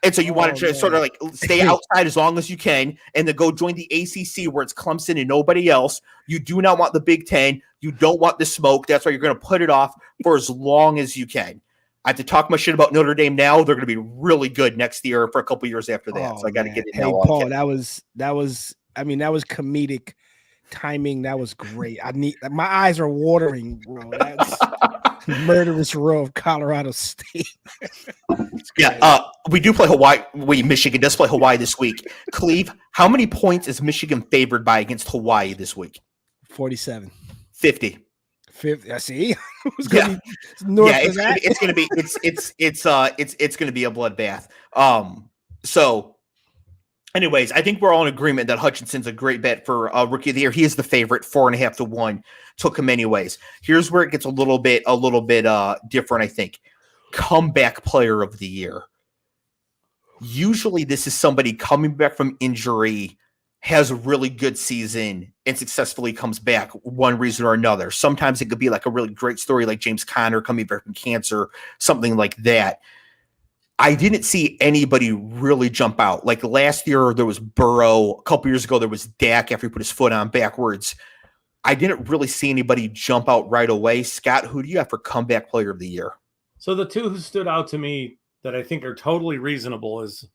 Speaker 1: And so you want to sort of stay outside as long as you can and then go join the ACC where it's Clemson and nobody else. You do not want the Big Ten. You don't want the smoke. That's why you're going to put it off for as long as you can. I have to talk my shit about Notre Dame now. They're going to be really good next year for a couple years after that. So I got to get it now.
Speaker 3: Hey, Paul, that was comedic timing. That was great. My eyes are watering, bro. That's murderous row of Colorado State.
Speaker 1: Yeah, we do play Hawaii. Michigan does play Hawaii this week. Cleve, how many points is Michigan favored by against Hawaii this week?
Speaker 3: 47.
Speaker 1: 50.
Speaker 3: 50. I see.
Speaker 1: It's going to be a bloodbath. So, anyways, I think we're all in agreement that Hutchinson's a great bet for Rookie of the Year. He is the favorite, 4.5 to 1. Took him anyways. Here's where it gets a little bit different. I think comeback player of the year. Usually, this is somebody coming back from injury, has a really good season, and successfully comes back one reason or another. Sometimes it could be like a really great story, like James Conner coming back from cancer, something like that. I didn't see anybody really jump out. Like last year, there was Burrow. A couple years ago, there was Dak after he put his foot on backwards. I didn't really see anybody jump out right away. Scott, who do you have for comeback player of the year?
Speaker 2: So the two who stood out to me that I think are totally reasonable is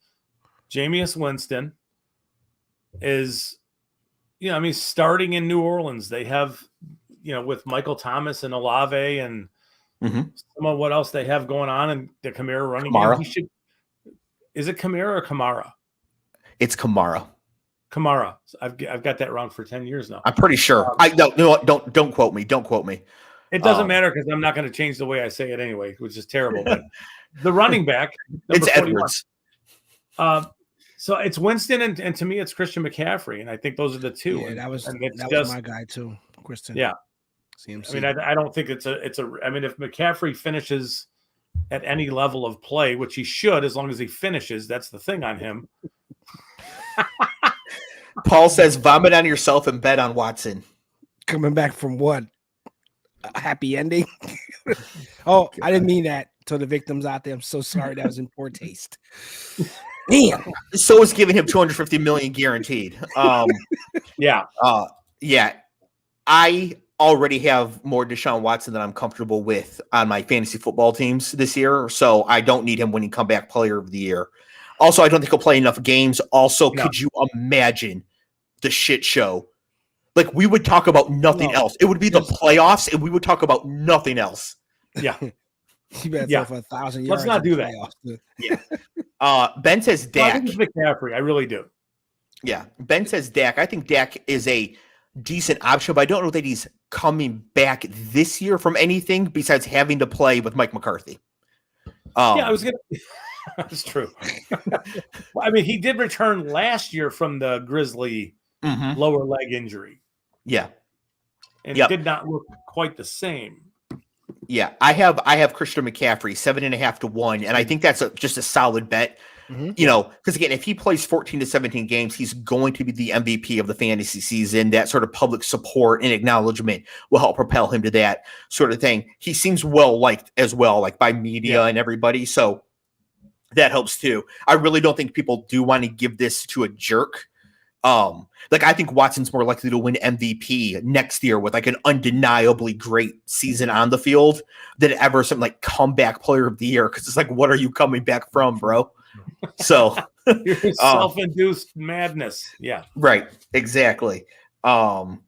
Speaker 2: Jameis Winston is, starting in New Orleans. They have, with Michael Thomas and Olave and some of what else they have going on and the Kamara running game. Is it Kamara or Kamara?
Speaker 1: It's Kamara.
Speaker 2: Kamara. I've got that wrong for 10 years now.
Speaker 1: I'm pretty sure. Don't quote me. Don't quote me.
Speaker 2: It doesn't matter because I'm not going to change the way I say it anyway, which is terrible. But the running back,
Speaker 1: it's
Speaker 2: 41.
Speaker 1: Edwards.
Speaker 2: So it's Winston and to me it's Christian McCaffrey, and I think those are the two.
Speaker 3: Yeah, that was my guy too, Christian.
Speaker 2: Yeah,
Speaker 3: CMC.
Speaker 2: I mean, I don't think it's a. I mean, if McCaffrey finishes at any level of play, which he should, as long as he finishes, that's the thing on him.
Speaker 1: Paul says, "Vomit on yourself and bet on Watson."
Speaker 3: Coming back from what? A happy ending? Oh, I didn't mean that to the victims out there. I'm so sorry. That was in poor taste. Damn.
Speaker 1: So is giving him $250 million guaranteed.
Speaker 2: Yeah.
Speaker 1: Yeah. I already have more Deshaun Watson than I'm comfortable with on my fantasy football teams this year, so I don't need him winning comeback player of the year. Also, I don't think he'll play enough games. Also, could you imagine the shit show? Like, we would talk about nothing else. It would be the playoffs, and we would talk about nothing else.
Speaker 2: Yeah.
Speaker 3: You bet for 1,000 yards.
Speaker 2: Let's not do that.
Speaker 1: Yeah. Ben says Dak.
Speaker 2: I think it's McCaffrey. I really do.
Speaker 1: Yeah. Ben says Dak. I think Dak is a decent option, but I don't know that he's coming back this year from anything besides having to play with Mike McCarthy.
Speaker 2: I was going to. That's true. Well, I mean, he did return last year from the Grizzly lower leg injury.
Speaker 1: Yeah.
Speaker 2: And it did not look quite the same.
Speaker 1: Yeah. I have Christian McCaffrey 7.5 to 1. And I think that's just a solid bet. You know, because again, if he plays 14 to 17 games, he's going to be the MVP of the fantasy season. That sort of public support and acknowledgement will help propel him to that sort of thing. He seems well liked as well, like by media and everybody. So that helps too. I really don't think people do want to give this to a jerk. Like, I think Watson's more likely to win MVP next year with like an undeniably great season on the field than ever something like comeback player of the year. Cause it's like, what are you coming back from, bro? So
Speaker 2: self-induced madness. Yeah.
Speaker 1: Right. Exactly. And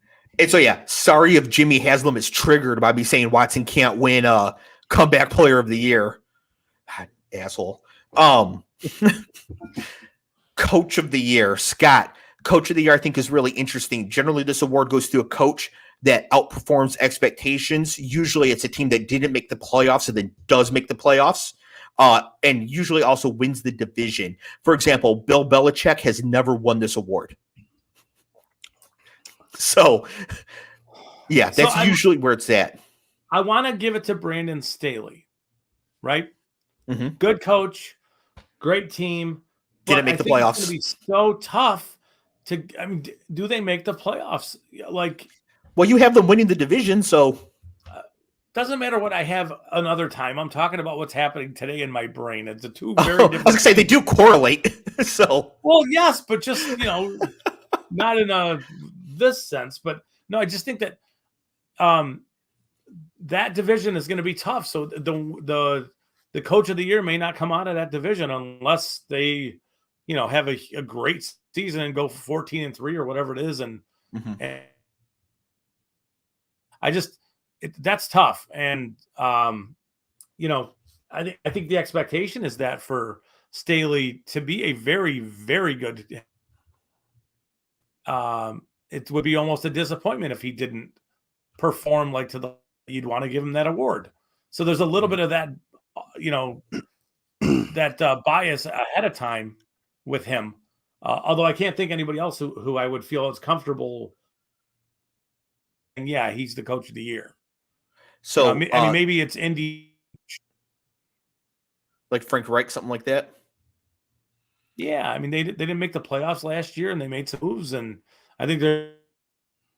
Speaker 1: so, yeah, sorry if Jimmy Haslam is triggered by me saying Watson can't win comeback player of the year. God, asshole. Coach of the year, Scott. Coach of the year, I think, is really interesting. Generally, this award goes to a coach that outperforms expectations. Usually it's a team that didn't make the playoffs and then does make the playoffs. And usually also wins the division. For example, Bill Belichick has never won this award. So, yeah, that's usually where it's at.
Speaker 2: I want to give it to Brandon Staley, right?
Speaker 1: Mm-hmm.
Speaker 2: Good coach, great team.
Speaker 1: Didn't make the playoffs.
Speaker 2: It's going to be so tough to. I mean, do they make the playoffs? Like,
Speaker 1: well, you have them winning the division, so.
Speaker 2: Doesn't matter what I have another time. I'm talking about what's happening today in my brain. It's a two very different.
Speaker 1: I was going to say they do correlate. So.
Speaker 2: Well, yes, but just, not in this sense. But no, I just think that that division is going to be tough. So the coach of the year may not come out of that division unless they, have a great season and go 14-3 or whatever it is. And I just. That's tough, and I think the expectation is that for Staley to be a very, very good. It would be almost a disappointment if he didn't perform like you'd want to give him that award. So there's a little bit of that, that bias ahead of time with him. Although I can't think anybody else who I would feel is comfortable. And yeah, he's the coach of the year.
Speaker 1: So
Speaker 2: I mean, maybe it's Indy,
Speaker 1: like Frank Reich, something like that.
Speaker 2: Yeah, I mean they didn't make the playoffs last year, and they made some moves, and I think they're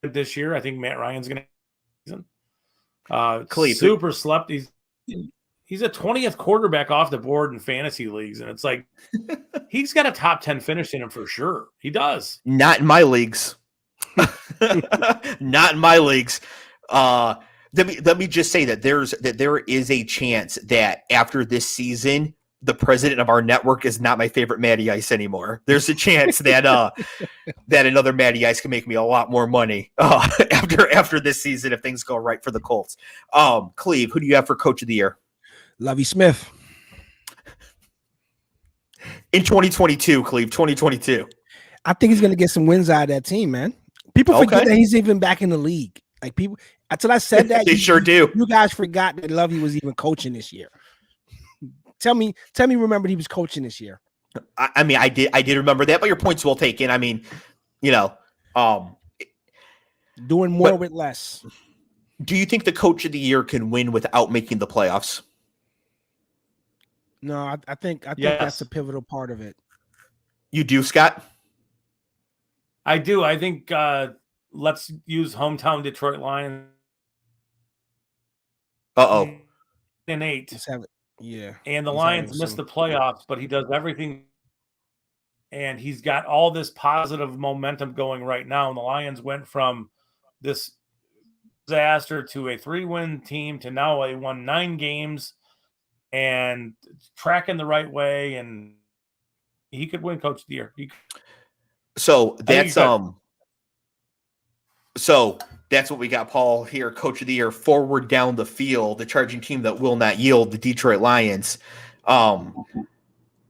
Speaker 2: this year. I think Matt Ryan's going to
Speaker 1: Clev
Speaker 2: super slept. He's a 20th quarterback off the board in fantasy leagues, and it's like he's got a top 10 finish in him for sure. He does.
Speaker 1: Not in my leagues. Not in my leagues. Let me just say that there is a chance that after this season, the president of our network is not my favorite Matty Ice anymore. There's a chance that that another Matty Ice can make me a lot more money after this season if things go right for the Colts. Cleve, who do you have for Coach of the Year?
Speaker 3: Lovie Smith.
Speaker 1: In 2022, Cleve, 2022.
Speaker 3: I think he's going to get some wins out of that team, man. People forget that he's even back in the league. Like people, until I said that,
Speaker 1: they sure do.
Speaker 3: You guys forgot that Lovey was even coaching this year. Tell me, remembered he was coaching this year.
Speaker 1: I mean, I did remember that, but your point's well taken. I mean,
Speaker 3: doing more with less.
Speaker 1: Do you think the coach of the year can win without making the playoffs?
Speaker 3: No, I think that's a pivotal part of it.
Speaker 1: You do, Scott?
Speaker 2: I do. I think let's use hometown Detroit Lions.
Speaker 1: And
Speaker 2: 8.
Speaker 3: Yeah.
Speaker 2: And the Lions missed the playoffs, but he does everything. And he's got all this positive momentum going right now. And the Lions went from this disaster to a 3-win team to now they won 9 games and tracking the right way. And he could win Coach of the Year.
Speaker 1: So that's what we got, Paul, here, Coach of the Year, forward down the field, the charging team that will not yield, the Detroit Lions.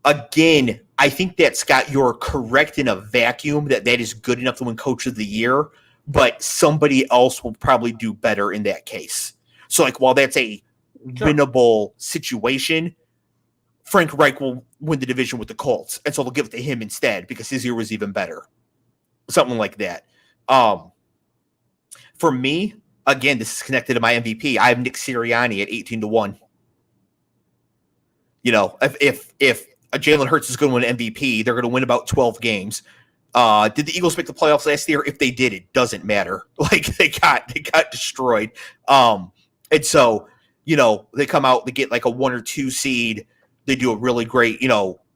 Speaker 1: Again, I think that, Scott, you're correct in a vacuum that is good enough to win Coach of the Year, but somebody else will probably do better in that case. So, like, while that's a winnable situation, Frank Reich will win the division with the Colts, and so they'll give it to him instead because his year was even better. Something like that. For me, again, this is connected to my MVP. I have Nick Sirianni at 18-1. If Jalen Hurts is going to win MVP, they're going to win about 12 games. Did the Eagles make the playoffs last year? If they did, it doesn't matter. Like they got destroyed. And so, they come out, they get like a 1 or 2 seed. They do a really great,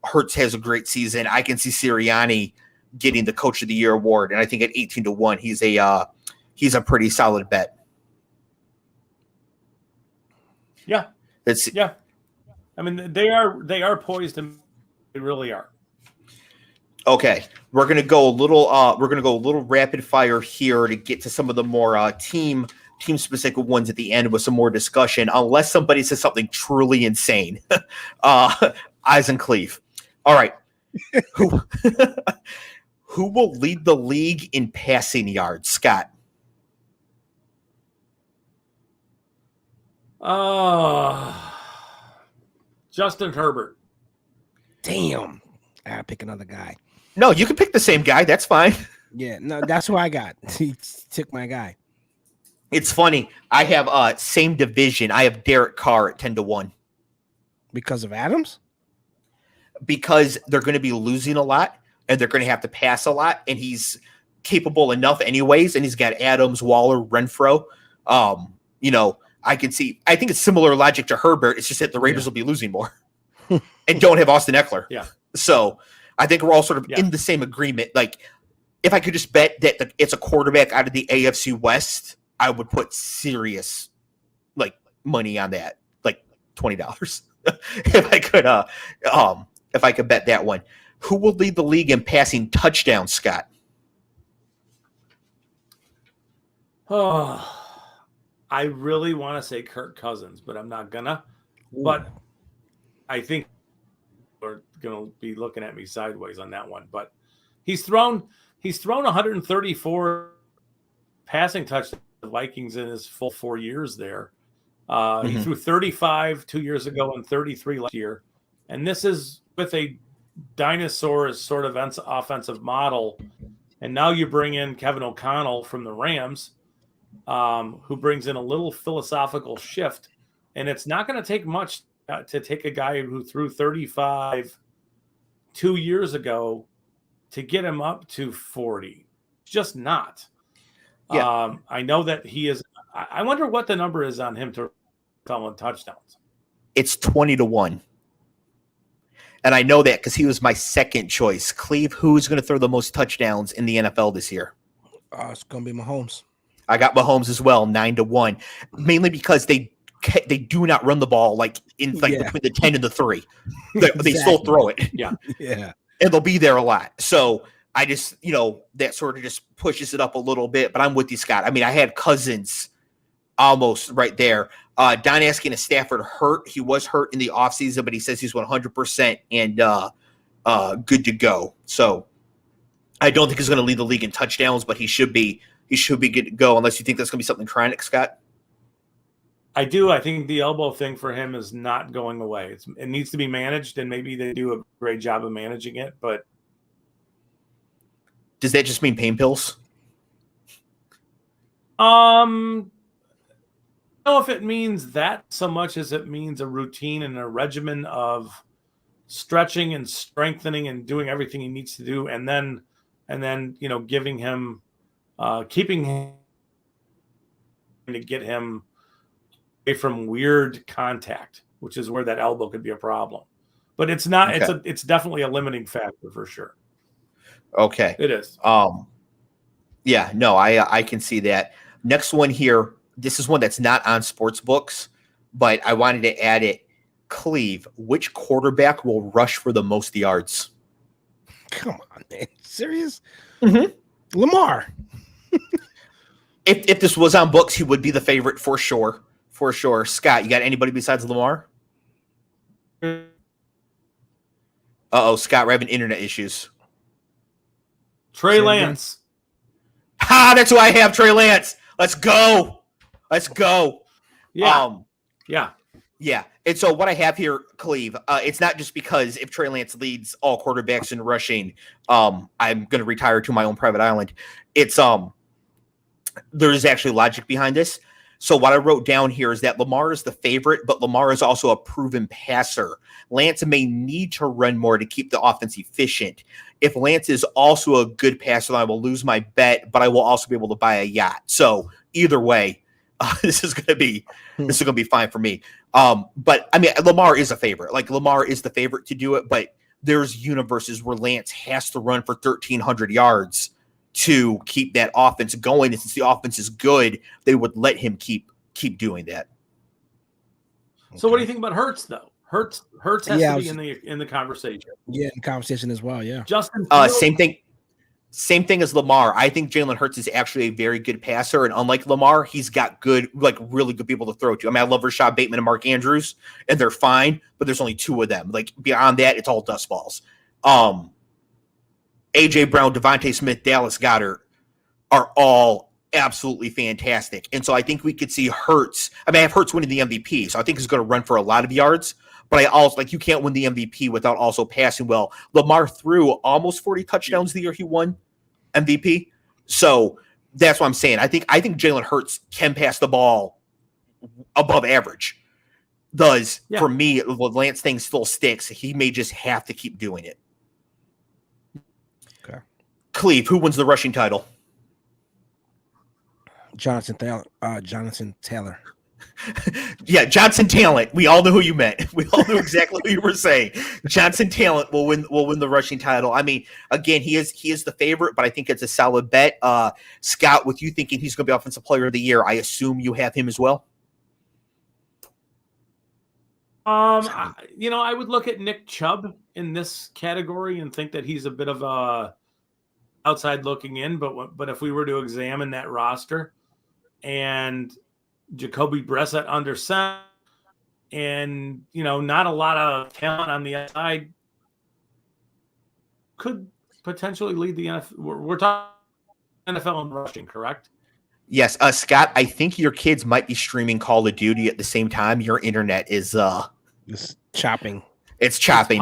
Speaker 1: Hurts has a great season. I can see Sirianni getting the Coach of the Year award. And I think at 18-1, he's a pretty solid bet.
Speaker 2: Yeah. Yeah. I mean, they are poised, and they really are.
Speaker 1: Okay, we're gonna go a little rapid fire here to get to some of the more team specific ones at the end with some more discussion. Unless somebody says something truly insane, eyes and Cleve. All right, who will lead the league in passing yards, Scott?
Speaker 2: Justin Herbert.
Speaker 3: Damn. I gotta pick another guy.
Speaker 1: No, you can pick the same guy. That's fine.
Speaker 3: Yeah, no, that's who I got. He took my guy.
Speaker 1: It's funny. I have same division. I have Derek Carr at 10-1.
Speaker 3: Because of Adams?
Speaker 1: Because they're going to be losing a lot and they're going to have to pass a lot, and he's capable enough anyways, and he's got Adams, Waller, Renfro. I can see. I think it's similar logic to Herbert. It's just that the Raiders will be losing more and don't have Austin Eckler.
Speaker 2: Yeah.
Speaker 1: So I think we're all sort of in the same agreement. Like, if I could just bet that it's a quarterback out of the AFC West, I would put serious money on that, like $20 if I could bet that one. Who will lead the league in passing touchdowns, Scott?
Speaker 2: Oh. I really want to say Kirk Cousins, but I'm not gonna. Ooh. But I think we're gonna be looking at me sideways on that one. But he's thrown 134 passing touchdowns to the Vikings in his full 4 years there. He threw 35 2 years ago and 33 last year, and this is with a dinosaur sort of offensive model. And now you bring in Kevin O'Connell from the Rams, who brings in a little philosophical shift, and it's not going to take much to take a guy who threw 35 2 years ago to get him up to 40. Just not. Yeah. I know that he is. I wonder what the number is on him to throwing touchdowns.
Speaker 1: It's 20-1. And I know that because he was my second choice. Cleve, who's going to throw the most touchdowns in the NFL this year?
Speaker 3: It's going to be Mahomes.
Speaker 1: I got Mahomes as well, 9-1, mainly because they do not run the ball between the 10 and the 3. They still throw it.
Speaker 2: Yeah.
Speaker 3: Yeah.
Speaker 1: And they'll be there a lot. So I just, that sort of just pushes it up a little bit, but I'm with you, Scott. I mean, I had Cousins almost right there. Don asking if Stafford hurt. He was hurt in the offseason, but he says he's 100%. And good to go. So I don't think he's going to lead the league in touchdowns, but he should be good to go. Unless you think that's going to be something chronic, Scott.
Speaker 2: I do. I think the elbow thing for him is not going away. It needs to be managed, and maybe they do a great job of managing it. But
Speaker 1: does that just mean pain pills?
Speaker 2: I don't know if it means that so much as it means a routine and a regimen of stretching and strengthening and doing everything he needs to do, and then giving him, keeping him to get him away from weird contact, which is where that elbow could be a problem. But it's not. Okay. It's definitely a limiting factor for sure.
Speaker 1: Okay,
Speaker 2: it is.
Speaker 1: Yeah, no, I can see that. Next one here. This is one that's not on sports books, but I wanted to add it. Cleve, which quarterback will rush for the most yards?
Speaker 3: Come on, man. Serious?
Speaker 1: Mm-hmm.
Speaker 3: Lamar.
Speaker 1: If this was on books, he would be the favorite for sure. For sure. Scott, you got anybody besides Lamar? Uh-oh, Scott, we're having internet issues.
Speaker 2: Trey Lance.
Speaker 1: Ha, that's who I have, Trey Lance. Let's go.
Speaker 2: Yeah.
Speaker 1: Yeah. And so what I have here, Cleve, it's not just because if Trey Lance leads all quarterbacks in rushing, I'm going to retire to my own private island. It's there's actually logic behind this. So what I wrote down here is that Lamar is the favorite, but Lamar is also a proven passer. Lance may need to run more to keep the offense efficient. If Lance is also a good passer, then I will lose my bet, but I will also be able to buy a yacht. So either way, this is going to be fine for me. But I mean, Lamar is a favorite. Like Lamar is the favorite to do it, but there's universes where Lance has to run for 1,300 yards to keep that offense going. And since the offense is good, they would let him keep doing that.
Speaker 2: So what do you think about Hurts though? Hurts has to be in the conversation.
Speaker 3: Yeah, in the conversation as well. Yeah.
Speaker 2: Justin.
Speaker 1: Same thing as Lamar. I think Jalen Hurts is actually a very good passer, and unlike Lamar, he's got really good people to throw to. I mean, I love Rashad Bateman and Mark Andrews, and they're fine, but there's only two of them. Like beyond that, it's all dust balls. A.J. Brown, Devontae Smith, Dallas Goedert are all absolutely fantastic. And so I think we could see Hurts. I mean, I have Hurts winning the MVP, so I think he's going to run for a lot of yards. But I also you can't win the MVP without also passing well. Lamar threw almost 40 touchdowns the year he won MVP. So that's what I'm saying. I think Jalen Hurts can pass the ball above average. For me, the Lance thing still sticks. He may just have to keep doing it.
Speaker 3: Okay.
Speaker 1: Cleve, who wins the rushing title?
Speaker 3: Jonathan Taylor.
Speaker 1: Yeah, Johnson Talent. We all knew who you meant. We all knew exactly who you were saying. Johnson Talent will win the rushing title. I mean, again, he is the favorite, but I think it's a solid bet. Scott, with you thinking he's going to be Offensive Player of the Year, I assume you have him as well.
Speaker 2: I would look at Nick Chubb in this category and think that he's a bit of a outside looking in. But if we were to examine that roster and Jacoby Brissett under center, and not a lot of talent on the outside, could potentially lead the NFL. We're talking NFL and rushing, correct?
Speaker 1: Yes, Scott. I think your kids might be streaming Call of Duty at the same time. Your internet is
Speaker 3: it's chopping.
Speaker 1: It's chopping.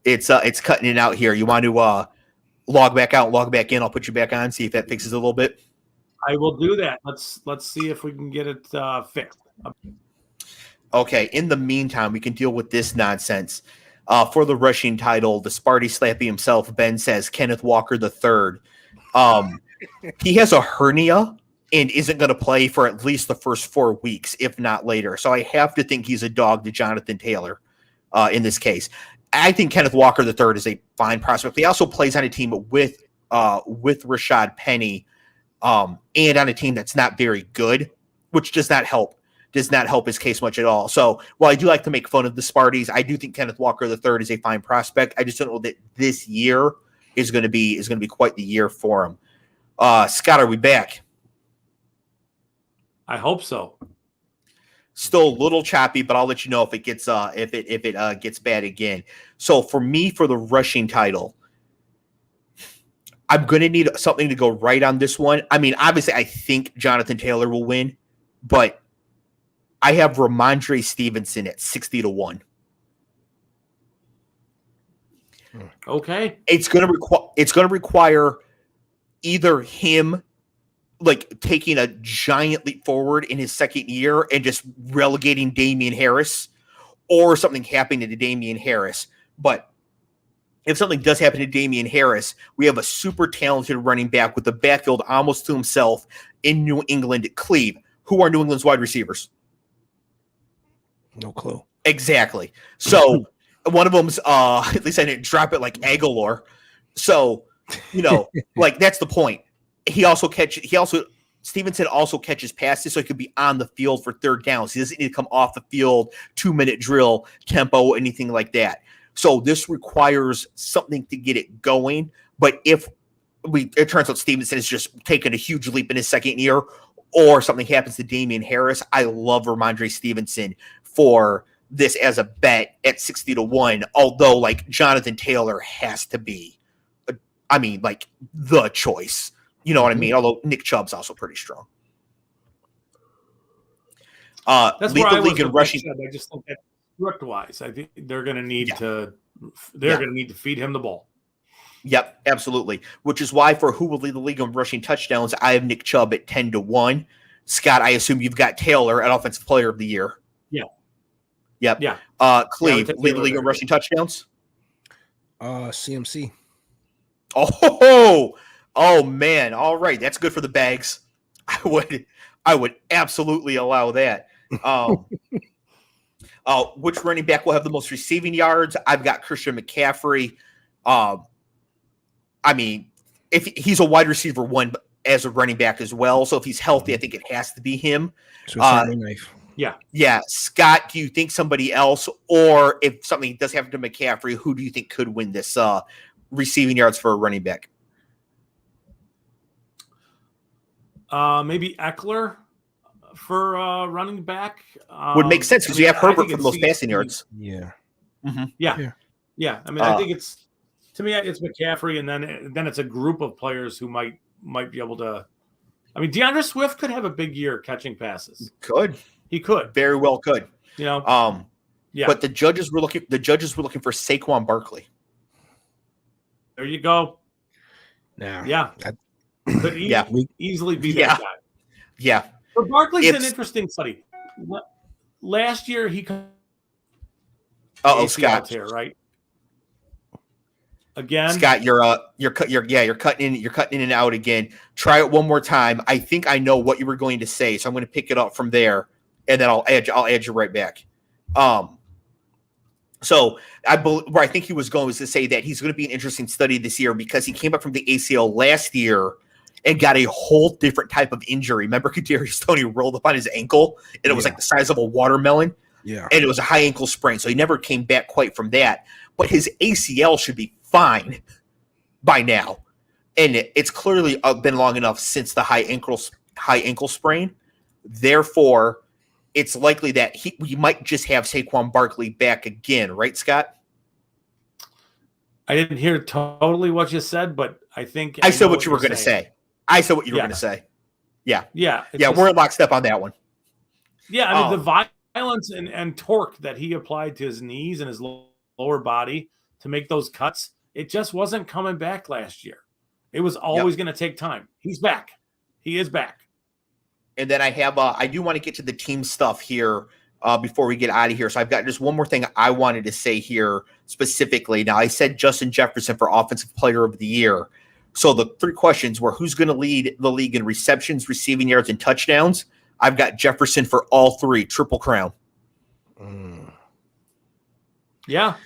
Speaker 1: It's cutting it out here. You want to log back out, log back in? I'll put you back on. See if that fixes it a little bit.
Speaker 2: I will do that. Let's see if we can get it fixed.
Speaker 1: Okay. In the meantime, we can deal with this nonsense. For the rushing title, the Sparty Slappy himself, Ben says Kenneth Walker III. He has a hernia and isn't going to play for at least the first 4 weeks, if not later. So I have to think he's a dog to Jonathan Taylor in this case. I think Kenneth Walker III is a fine prospect. He also plays on a team with Rashad Penny. And on a team that's not very good, which does not help his case much at all. So while I do like to make fun of the Sparties, I do think Kenneth Walker III is a fine prospect. I just don't know that this year is going to be quite the year for him. Scott, are we back?
Speaker 2: I hope so.
Speaker 1: Still a little choppy, but I'll let you know if it gets if it gets bad again. So for me, for the rushing title, I'm going to need something to go right on this one. I mean, obviously, I think Jonathan Taylor will win, but I have Ramondre Stevenson at 60-1.
Speaker 2: Okay.
Speaker 1: It's going to require either him like taking a giant leap forward in his second year and just relegating Damian Harris, or something happening to Damian Harris. But if something does happen to Damian Harris, we have a super talented running back with the backfield almost to himself in New England, Clev. Who are New England's wide receivers?
Speaker 3: No clue.
Speaker 1: Exactly. So one of them's at least I didn't drop it like Aguilar. So, like that's the point. Stevenson also catches passes, so he could be on the field for third downs. He doesn't need to come off the field, 2-minute drill, tempo, anything like that. So this requires something to get it going. But if it turns out Stevenson is just taking a huge leap in his second year, or something happens to Damian Harris, I love Ramondre Stevenson for this as a bet at 60-1. Although, like, Jonathan Taylor has to be, the choice. You know what I mean? Although Nick Chubb's also pretty strong.
Speaker 2: That's
Speaker 1: lead
Speaker 2: where
Speaker 1: the
Speaker 2: I
Speaker 1: league
Speaker 2: was
Speaker 1: in rushing.
Speaker 2: I just think that script-wise, I think they're going to need to.
Speaker 1: Yeah.
Speaker 2: Going to need to feed him the ball.
Speaker 1: Yep, absolutely. Which is why for who will lead the league in rushing touchdowns, I have Nick Chubb at 10-1. Scott, I assume you've got Taylor at Offensive Player of the Year.
Speaker 2: Yeah.
Speaker 1: Yep.
Speaker 2: Yeah.
Speaker 1: Cleve, lead the league in rushing touchdowns.
Speaker 3: CMC.
Speaker 1: Oh man! All right, that's good for the bags. I would absolutely allow that. Which running back will have the most receiving yards? I've got Christian McCaffrey. If he's a wide receiver one as a running back as well, so if he's healthy, I think it has to be him. Yeah. Scott, do you think somebody else, or if something does happen to McCaffrey, who do you think could win this receiving yards for a running back?
Speaker 2: Maybe Eckler for running back
Speaker 1: would make sense because you have Herbert for the most passing yards.
Speaker 3: Yeah.
Speaker 1: Mm-hmm.
Speaker 2: Yeah. I think it's McCaffrey, and then it's a group of players who might be able to. DeAndre Swift could have a big year catching passes. He could
Speaker 1: very well could.
Speaker 2: Yeah.
Speaker 1: But the judges were looking for Saquon Barkley.
Speaker 2: There you go.
Speaker 3: Yeah.
Speaker 2: Could easily be that guy.
Speaker 1: Yeah.
Speaker 2: But Barkley's an interesting study. Last year he
Speaker 1: Scott
Speaker 2: here, right? Again,
Speaker 1: Scott, you're cutting in and out again. Try it one more time. I think I know what you were going to say, so I'm going to pick it up from there, and then I'll add you right back. So where I think he was going was to say that he's going to be an interesting study this year because he came back from the ACL last year and got a whole different type of injury. Remember, Kadarius Toney rolled up on his ankle, and it was like the size of a watermelon.
Speaker 3: Yeah,
Speaker 1: and it was a high ankle sprain, so he never came back quite from that. But his ACL should be fine by now, and it's clearly been long enough since the high ankle sprain. Therefore, it's likely that we might just have Saquon Barkley back again, right, Scott?
Speaker 2: I didn't hear totally what you said, but I think
Speaker 1: I said what you were going to say. I said what you were going to say. Yeah. We're in lockstep on that one.
Speaker 2: Yeah, the violence and torque that he applied to his knees and his lower body to make those cuts, it just wasn't coming back last year. It was always going to take time. He's back. He is back.
Speaker 1: And then I have I do want to get to the team stuff here before we get out of here. So I've got just one more thing I wanted to say here specifically. Now, I said Justin Jefferson for Offensive Player of the Year. So the three questions were who's going to lead the league in receptions, receiving yards, and touchdowns. I've got Jefferson for all three, triple crown.
Speaker 2: Yeah.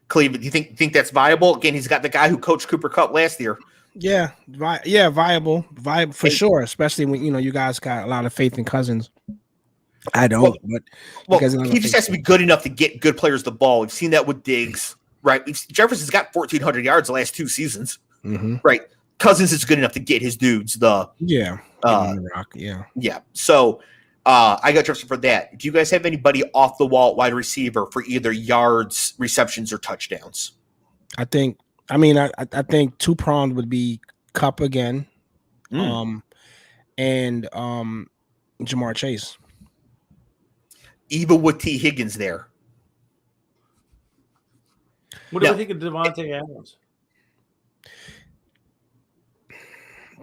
Speaker 1: Cleveland, do you think that's viable? Again, he's got the guy who coached Cooper Kupp last year.
Speaker 3: Yeah, viable for sure. Especially when you guys got a lot of faith in Cousins. I don't, but
Speaker 1: he just has to be good enough to get good players the ball. We've seen that with Diggs, right? Jefferson's got 1,400 yards the last 2 seasons, right? Cousins is good enough to get his dudes the
Speaker 3: rock,
Speaker 1: yeah. So I got Jefferson for that. Do you guys have anybody off the wall wide receiver for either yards, receptions, or touchdowns?
Speaker 3: I think 2-pronged would be Cup again, and Jamar Chase.
Speaker 1: Even with T. Higgins there.
Speaker 2: What do you think of Devontae Adams?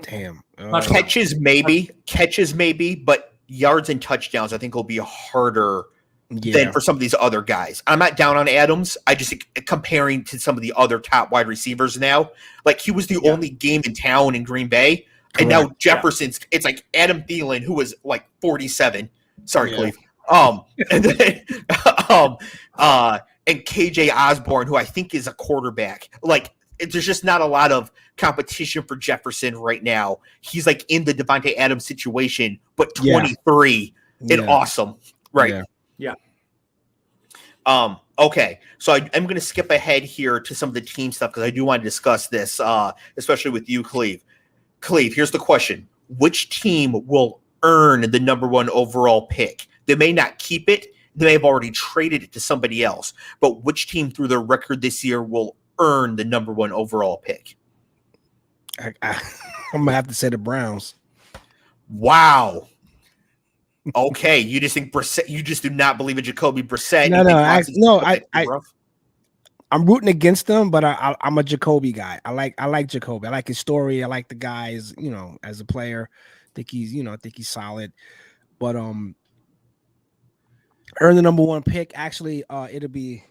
Speaker 3: Damn.
Speaker 1: Catches maybe, but yards and touchdowns I think will be harder than for some of these other guys. I'm not down on Adams. I just think comparing to some of the other top wide receivers now, like he was the only game in town in Green Bay. Correct. And now Jefferson's it's like Adam Thielen, who was like 47. Sorry, Cleve. And then and KJ Osborne, who I think is a quarterback. Like there's just not a lot of competition for Jefferson right now. He's like in the Devontae Adams situation, but 23 and awesome. Right.
Speaker 2: Yeah.
Speaker 1: Okay. So I'm going to skip ahead here to some of the team stuff because I do want to discuss this, especially with you, Cleve. Cleve, here's the question. Which team will earn the number 1 overall pick? They may not keep it. They may have already traded it to somebody else. But which team through their record this year will earn the number 1 overall pick?
Speaker 3: I'm going to have to say the Browns.
Speaker 1: Wow. Okay, you just think Brissett? You just do not believe in Jacoby Brissett?
Speaker 3: I'm rooting against them, but I'm a Jacoby guy. I like Jacoby. I like his story. I like the guys. As a player, I think he's solid. But earn the number 1 pick. Actually, it'll be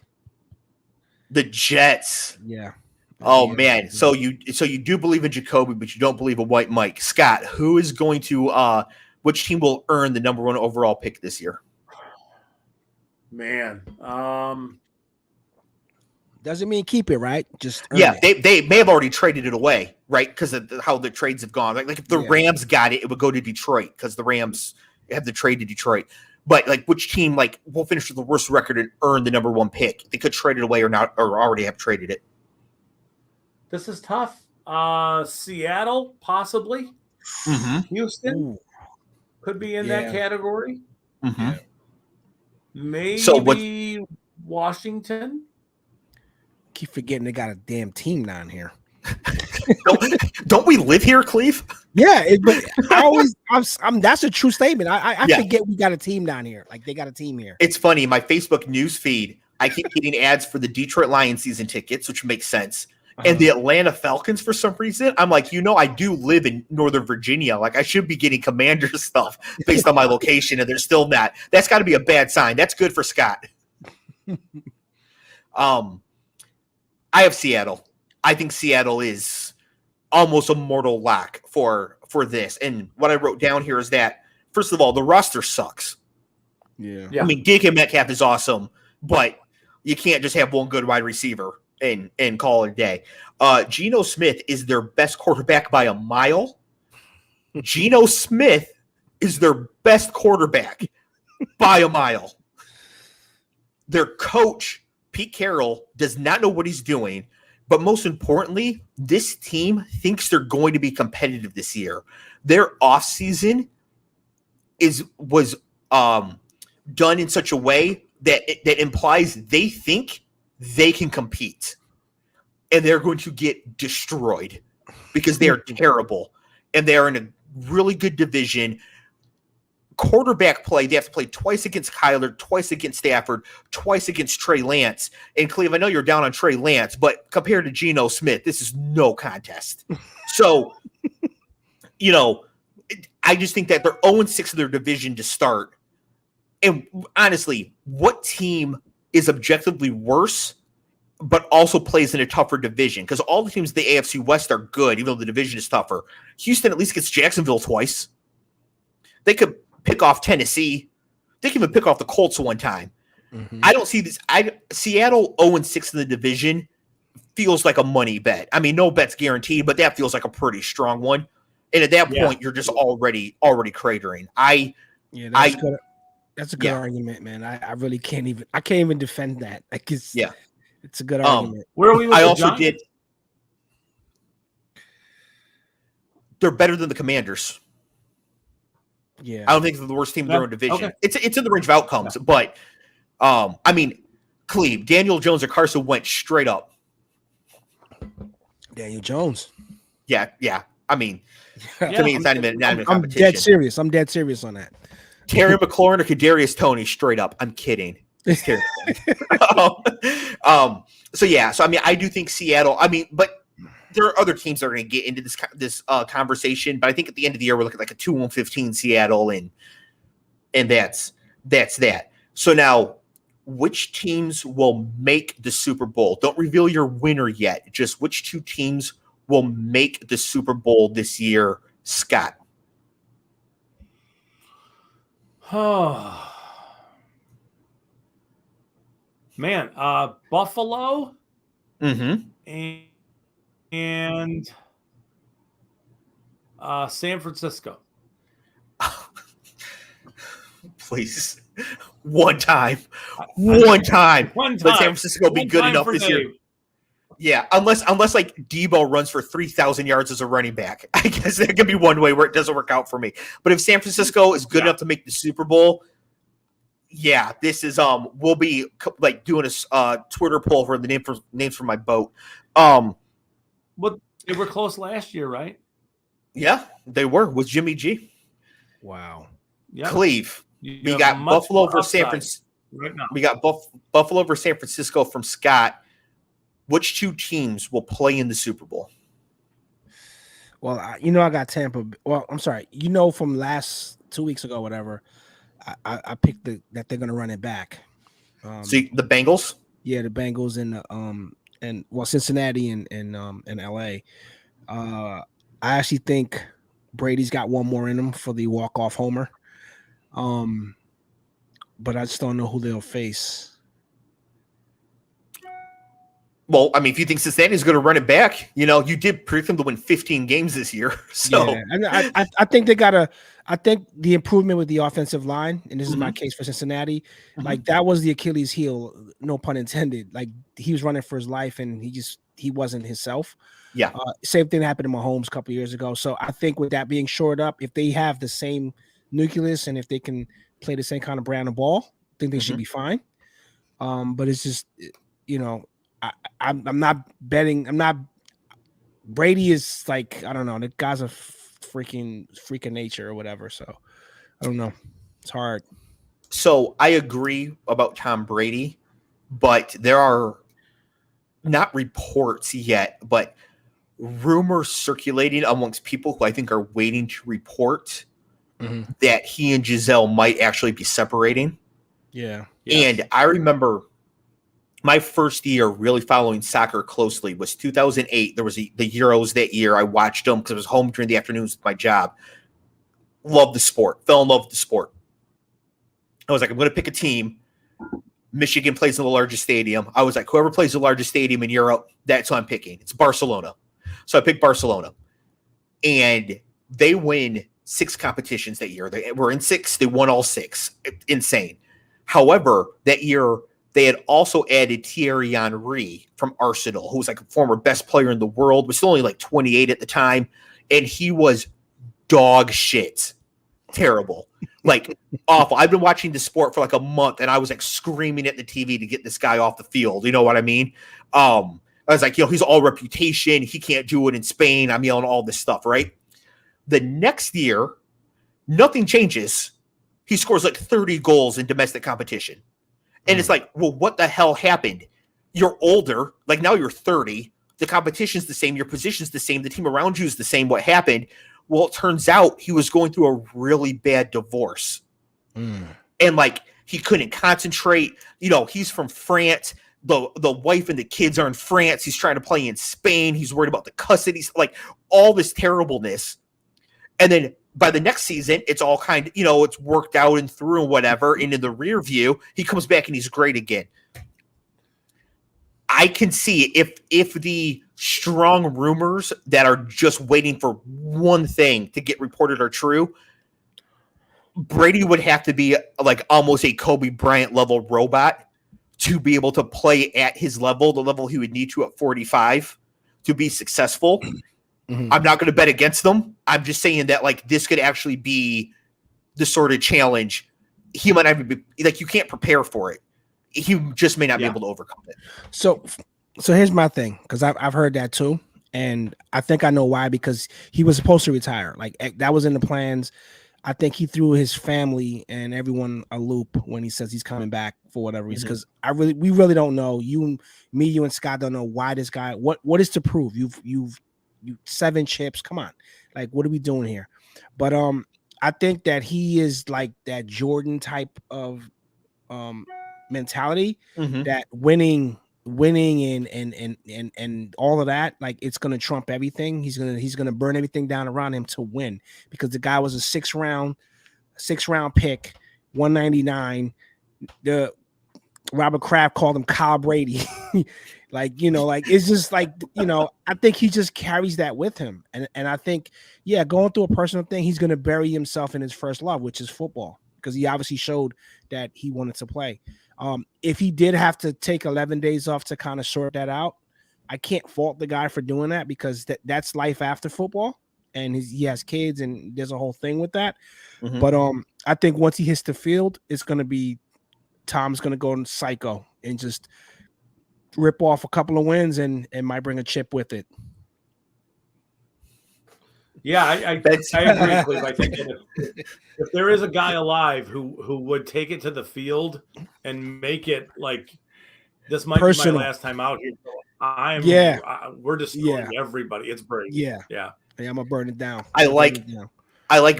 Speaker 1: the Jets.
Speaker 3: Yeah.
Speaker 1: Oh man, so you do believe in Jacoby, but you don't believe in White Mike. Scott, who is going to? Which team will earn the number 1 overall pick this year?
Speaker 2: Man,
Speaker 3: doesn't mean keep it, right? Just
Speaker 1: they may have already traded it away, right? Because of how the trades have gone. Like if the Rams got it, it would go to Detroit because the Rams have the trade to Detroit. But like, which team will finish with the worst record and earn the number 1 pick? They could trade it away or not, or already have traded it.
Speaker 2: This is tough. Seattle, possibly.
Speaker 1: Mm-hmm.
Speaker 2: Houston could be in that category.
Speaker 1: Mm-hmm.
Speaker 2: Maybe Washington.
Speaker 3: Keep forgetting they got a damn team down here.
Speaker 1: Don't we live here, Cleve?
Speaker 3: Yeah, but that's a true statement. I forget we got a team down here. Like they got a team here.
Speaker 1: It's funny. My Facebook news feed, I keep getting ads for the Detroit Lions season tickets, which makes sense. And the Atlanta Falcons, for some reason, I'm like, I do live in Northern Virginia. Like, I should be getting Commanders stuff based on my location, and they're still not. That's got to be a bad sign. That's good for Scott. I have Seattle. I think Seattle is almost a mortal lock for this. And what I wrote down here is that, first of all, the roster sucks.
Speaker 3: Yeah.
Speaker 1: I mean, DK Metcalf is awesome, but you can't just have one good wide receiver and call it a day. Geno Smith is their best quarterback by a mile. Geno Smith is their best quarterback by a mile. Their coach, Pete Carroll, does not know what he's doing. But most importantly, this team thinks they're going to be competitive this year. Their offseason was done in such a way that implies they think they can compete. And they're going to get destroyed because they are terrible. And they are in a really good division. Quarterback play, they have to play twice against Kyler, twice against Stafford, twice against Trey Lance. And Cleve, I know you're down on Trey Lance, but compared to Geno Smith, this is no contest. So, I just think that they're 0-6 in their division to start. And honestly, what team is objectively worse, but also plays in a tougher division? Because all the teams in the AFC West are good, even though the division is tougher. Houston at least gets Jacksonville twice. They could pick off Tennessee. They can even pick off the Colts one time. Mm-hmm. I don't see this. Seattle 0-6 in the division feels like a money bet. I mean, no bet's guaranteed, but that feels like a pretty strong one. And at that point, you're just already cratering.
Speaker 3: That's a good argument, man. I really can't even defend that. Like it's a good argument.
Speaker 2: Where are we with
Speaker 1: I
Speaker 2: the
Speaker 1: also
Speaker 2: Giants?
Speaker 1: did. They're better than the Commanders.
Speaker 3: Yeah.
Speaker 1: I don't think they're the worst team in their own division.
Speaker 2: Okay.
Speaker 1: It's in the range of outcomes, but I mean, Cleve, Daniel Jones or Carson Wentz straight up.
Speaker 3: Daniel Jones.
Speaker 1: Yeah. I mean,
Speaker 2: Yeah,
Speaker 1: to me, it's not even a
Speaker 3: I'm
Speaker 1: competition.
Speaker 3: dead serious. I'm dead serious on that.
Speaker 1: Terry McLaurin or Kadarius Toney straight up. I'm kidding. It's Terry. So yeah. So I mean, I do think Seattle. I mean, but there are other teams that are going to get into this conversation. But I think at the end of the year, we're looking at like a 2-15 Seattle, and that's that. So now, which teams will make the Super Bowl? Don't reveal your winner yet. Just which two teams will make the Super Bowl this year, Scott?
Speaker 2: Oh man, Buffalo and San Francisco.
Speaker 1: Please, one time. Let San Francisco be good enough this year. Yeah, unless like Debo runs for 3,000 yards as a running back, I guess that could be one way where it doesn't work out for me. But if San Francisco is good enough to make the Super Bowl, yeah, this is we'll be like doing a Twitter poll for the names for my boat.
Speaker 2: But they were close last year, right?
Speaker 1: Yeah, they were with Jimmy G.
Speaker 3: Wow.
Speaker 2: Yeah.
Speaker 1: Cleve. We got Buffalo versus San Francisco.
Speaker 2: Right now.
Speaker 1: We got Buffalo versus San Francisco from Scott. Which two teams will play in the Super Bowl?
Speaker 3: Well, I got Tampa. Well, I'm sorry. From last 2 weeks ago, whatever, I picked that they're going to run it back.
Speaker 1: So the Bengals?
Speaker 3: Yeah, the Bengals and Cincinnati and LA. I actually think Brady's got one more in him for the walk-off homer. But I just don't know who they'll face.
Speaker 1: Well, I mean, if you think Cincinnati's going to run it back, you did predict them to win 15 games this year. So
Speaker 3: yeah, and I think they got I think the improvement with the offensive line, and this is my case for Cincinnati, like that was the Achilles heel, no pun intended. Like he was running for his life, and he wasn't himself.
Speaker 1: Yeah.
Speaker 3: Same thing happened to Mahomes a couple of years ago. So I think with that being shored up, if they have the same nucleus and if they can play the same kind of brand of ball, I think they should be fine. But it's just, I'm not betting. Brady is like, I don't know. The guy's a freak of nature or whatever. So I don't know. It's hard.
Speaker 1: So I agree about Tom Brady, but there are not reports yet, but rumors circulating amongst people who I think are waiting to report that he and Giselle might actually be separating.
Speaker 3: Yeah.
Speaker 1: And I remember my first year really following soccer closely was 2008. There was the Euros that year. I watched them because I was home during the afternoons with my job. Loved the sport. Fell in love with the sport. I was like, I'm going to pick a team. Michigan plays in the largest stadium. I was like, whoever plays the largest stadium in Europe, that's who I'm picking. It's Barcelona. So I picked Barcelona. And they win 6 competitions that year. They were in 6. They won all 6. Insane. However, that year, they had also added Thierry Henry from Arsenal, who was like a former best player in the world, was still only like 28 at the time. And he was dog shit. Terrible. Like awful. I've been watching the sport for like a month and I was like screaming at the TV to get this guy off the field. You know what I mean? I was like, he's all reputation. He can't do it in Spain. I'm yelling all this stuff, right? The next year, nothing changes. He scores like 30 goals in domestic competition. And it's like, well, what the hell happened? You're older. Like now you're 30. The competition's the same. Your position's the same. The team around you is the same. What happened? Well, it turns out he was going through a really bad divorce. And like he couldn't concentrate. He's from France. The wife and the kids are in France. He's trying to play in Spain. He's worried about the custody. Like all this terribleness. And then by the next season, it's all kind of, it's worked out and through and whatever. And in the rear view, he comes back and he's great again. I can see if the strong rumors that are just waiting for one thing to get reported are true, Brady would have to be like almost a Kobe Bryant level robot to be able to play at his level, the level he would need to at 45 to be successful. I'm not going to bet against them. I'm just saying that like this could actually be this sort of challenge, he might not be like, you can't prepare for it. He just may not be able to overcome it.
Speaker 3: So here's my thing, because I've heard that too, and I think I know why. Because he was supposed to retire, like that was in the plans. I think he threw his family and everyone a loop when he says he's coming back for whatever reason. Because we really don't know. You and Scott don't know why this guy. What is to prove? You 7 chips. Come on, like what are we doing here? But I think that he is like that Jordan type of mentality, that winning and all of that, like it's gonna trump everything. He's gonna burn everything down around him to win, because the guy was a 6th round pick, 199. The Robert Kraft called him Kyle Brady. like it's just like, I think he just carries that with him, and I think going through a personal thing, he's gonna bury himself in his first love, which is football, because he obviously showed that he wanted to play. If he did have to take 11 days off to kind of sort that out, I can't fault the guy for doing that, because that's life after football, and he has kids, and there's a whole thing with that. But I think once he hits the field, it's going to be Tom's going to go in psycho and just rip off a couple of wins and might bring a chip with it.
Speaker 2: Yeah, I agree, Cleve. I think if there is a guy alive who would take it to the field and make it like, this might be my last time out here. We're destroying everybody. It's Brady. Yeah, I'm gonna burn it down.
Speaker 1: I like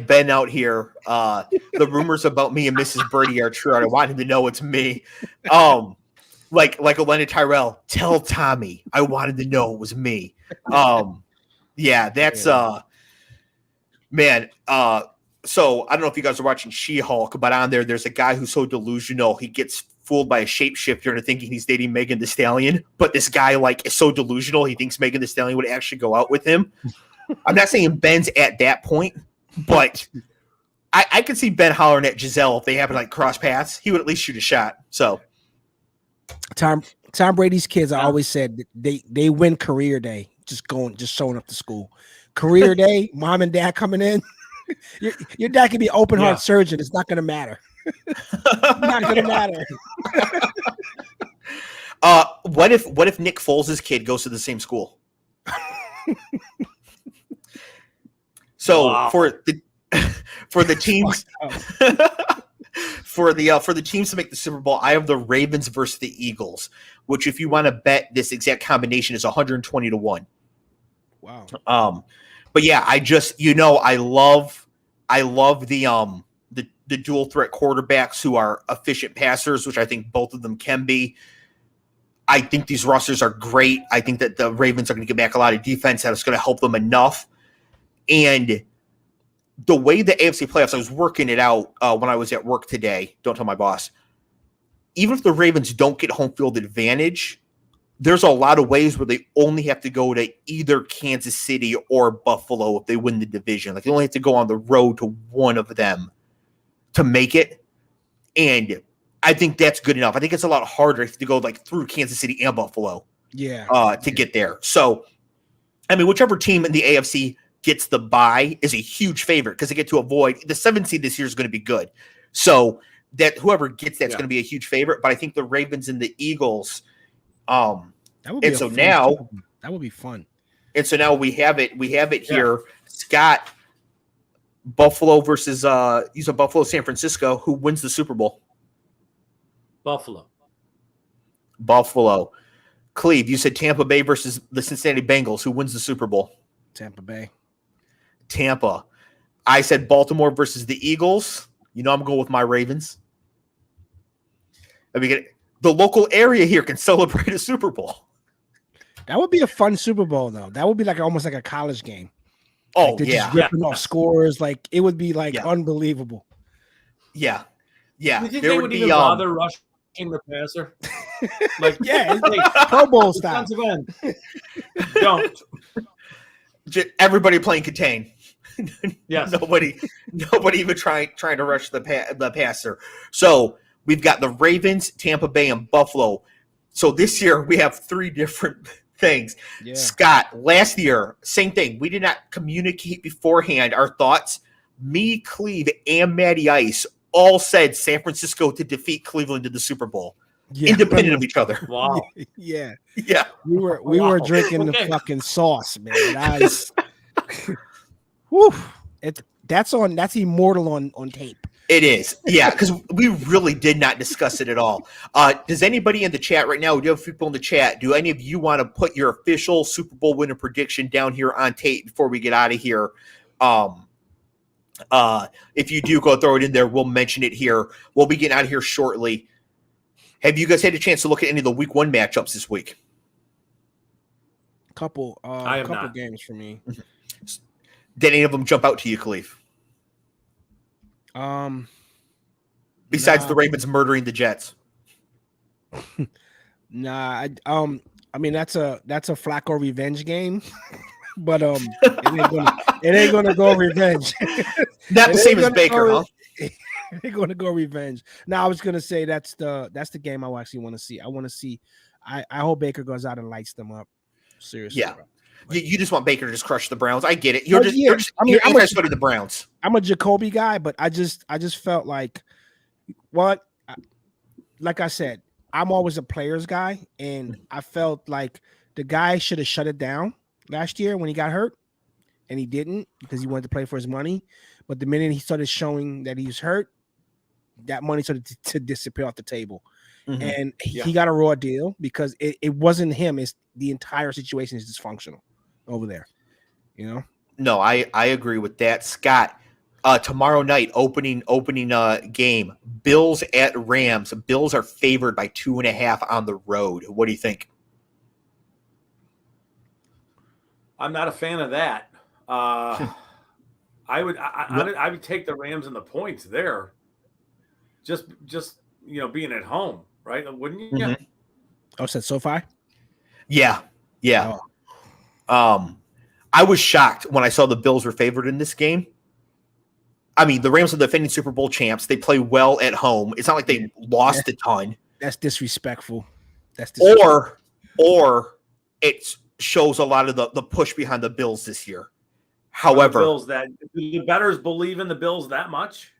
Speaker 1: Ben out here. The rumors about me and Mrs. Brady are true. I want him to know it's me. Like Elena Tyrell, tell Tommy I wanted to know it was me. That's man. So I don't know if you guys are watching She-Hulk, but on there's a guy who's so delusional he gets fooled by a shapeshifter into thinking he's dating Megan Thee Stallion. But this guy is so delusional he thinks Megan Thee Stallion would actually go out with him. I'm not saying Ben's at that point, but I could see Ben hollering at Giselle if they happen to cross paths. He would at least shoot a shot. So
Speaker 3: Tom Brady's kids, I always said they win career day, just showing up to school. Career day, mom and dad coming in. Your dad can be open heart surgeon. It's not going to matter. It's not going to matter.
Speaker 1: What if Nick Foles' kid goes to the same school? So for the teams for the teams to make the Super Bowl, I have the Ravens versus the Eagles, which if you want to bet this exact combination is 120 to 1.
Speaker 3: Wow.
Speaker 1: But yeah, I love the dual threat quarterbacks who are efficient passers, which I think both of them can be. I think these rosters are great. I think that the Ravens are going to get back a lot of defense that's going to help them enough. And the way the AFC playoffs, I was working it out when I was at work today. Don't tell my boss. Even if the Ravens don't get home field advantage, there's a lot of ways where they only have to go to either Kansas City or Buffalo if they win the division. Like they only have to go on the road to one of them to make it. And I think that's good enough. I think it's a lot harder to go through Kansas City and Buffalo to get there. So, I mean, whichever team in the AFC gets the bye is a huge favorite because they get to avoid the 7th seed this year is going to be good. So that whoever gets that's going to be a huge favorite. But I think the Ravens and the Eagles. That would be
Speaker 3: that would be fun.
Speaker 1: And so now we have it here. Scott, Buffalo versus use a Buffalo San Francisco. Who wins the Super Bowl? Buffalo. Cleve, you said Tampa Bay versus the Cincinnati Bengals. Who wins the Super Bowl?
Speaker 3: Tampa Bay.
Speaker 1: Tampa. I said Baltimore versus the Eagles. I'm going with my Ravens. The local area here can celebrate a Super Bowl.
Speaker 3: That would be a fun Super Bowl, though. That would be almost like a college game.
Speaker 1: Oh,
Speaker 3: just ripping off scores. It would be unbelievable.
Speaker 1: Yeah.
Speaker 2: Yeah. Do you think they would even bother rushing the passer?
Speaker 3: Pro Bowl style.
Speaker 2: Don't.
Speaker 1: Everybody playing contain.
Speaker 2: Yes.
Speaker 1: Nobody even trying to rush the passer. So we've got the Ravens, Tampa Bay, and Buffalo. So this year we have 3 different things. Yeah. Scott, last year, same thing. We did not communicate beforehand our thoughts me, Cleve, and Matty Ice all said San Francisco to defeat Cleveland in the Super Bowl, independent of each other.
Speaker 2: Wow.
Speaker 3: Yeah.
Speaker 1: Yeah.
Speaker 3: We were drinking the fucking sauce, man. Whew. That's immortal on tape.
Speaker 1: It is. Yeah, because we really did not discuss it at all. Does anybody in the chat right now, do you have people in the chat, do any of you want to put your official Super Bowl winner prediction down here on tape before we get out of here? If you do, go throw it in there. We'll mention it here. We'll be getting out of here shortly. Have you guys had a chance to look at any of the week 1 matchups this week?
Speaker 3: Couple games for me.
Speaker 1: Did any of them jump out to you, Cleve? Besides the Ravens murdering the Jets.
Speaker 3: Nah, I mean that's a Flacco revenge game, but it ain't gonna go revenge.
Speaker 1: Not the same as Baker, huh?
Speaker 3: They're gonna go revenge. Now I was gonna say that's the game I actually want to see. I want to see. I hope Baker goes out and lights them up. Seriously,
Speaker 1: yeah. You just want Baker to just crush the Browns. I get it. You're studying the Browns.
Speaker 3: I'm a Jacoby guy, but I just felt like like I said, I'm always a players guy, and I felt like the guy should have shut it down last year when he got hurt, and he didn't because he wanted to play for his money. But the minute he started showing that he was hurt, that money started to disappear off the table. Mm-hmm. And he got a raw deal because it wasn't him. It's the entire situation is dysfunctional over there, you know?
Speaker 1: No, I agree with that. Scott, tomorrow night, opening game, Bills at Rams. Bills are favored by 2.5 on the road. What do you think?
Speaker 2: I'm not a fan of that. I would take the Rams and the points there. Just being at home, right? Wouldn't you?
Speaker 3: Mm-hmm. Oh, said SoFi?
Speaker 1: Yeah. Oh. I was shocked when I saw the Bills were favored in this game. I mean, the Rams are the defending Super Bowl champs. They play well at home. It's not like they lost a ton.
Speaker 3: That's disrespectful.
Speaker 1: Or it shows a lot of the push behind the Bills this year. However,
Speaker 2: the bettors believe in the Bills that much.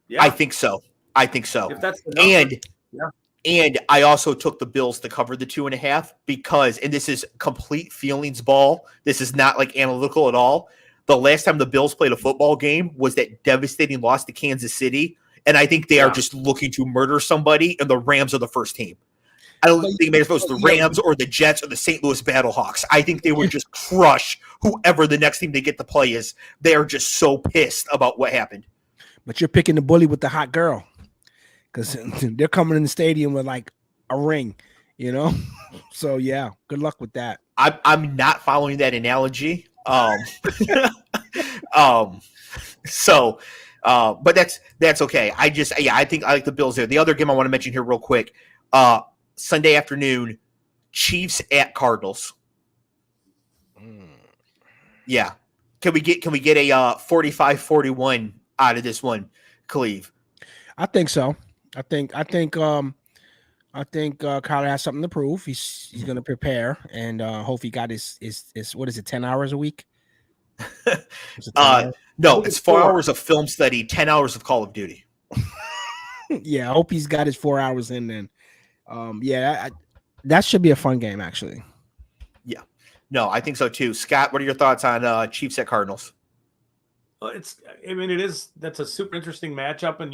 Speaker 1: Yeah, I think so.
Speaker 2: If that's the number,
Speaker 1: and I also took the Bills to cover the 2.5 because, and this is complete feelings ball. This is not like analytical at all. The last time the Bills played a football game was that devastating loss to Kansas City, and I think they are just looking to murder somebody, and the Rams are the first team. I don't think maybe it was the Rams or the Jets or the St. Louis Battlehawks. I think they would just crush whoever the next team they get to play is. They are just so pissed about what happened.
Speaker 3: But you're picking the bully with the hot girl because they're coming in the stadium with like a ring, you know? So, yeah, good luck with that.
Speaker 1: I'm not following that analogy. But that's okay. I think I like the Bills there. The other game I want to mention here real quick, Sunday afternoon, Chiefs at Cardinals. Yeah. Can we get a 45-41 out of this one, Cleve?
Speaker 3: I think so. I think Kyler has something to prove. He's going to prepare and hope he got his what is it, 10 hours a week?
Speaker 1: No, it's 4 hours of film study, 10 hours of Call of Duty.
Speaker 3: Yeah, I hope he's got his 4 hours in then. That should be a fun game, actually. Yeah.
Speaker 1: No, I think so too. Scott, what are your thoughts on Chiefs at Cardinals?
Speaker 2: That's a super interesting matchup, and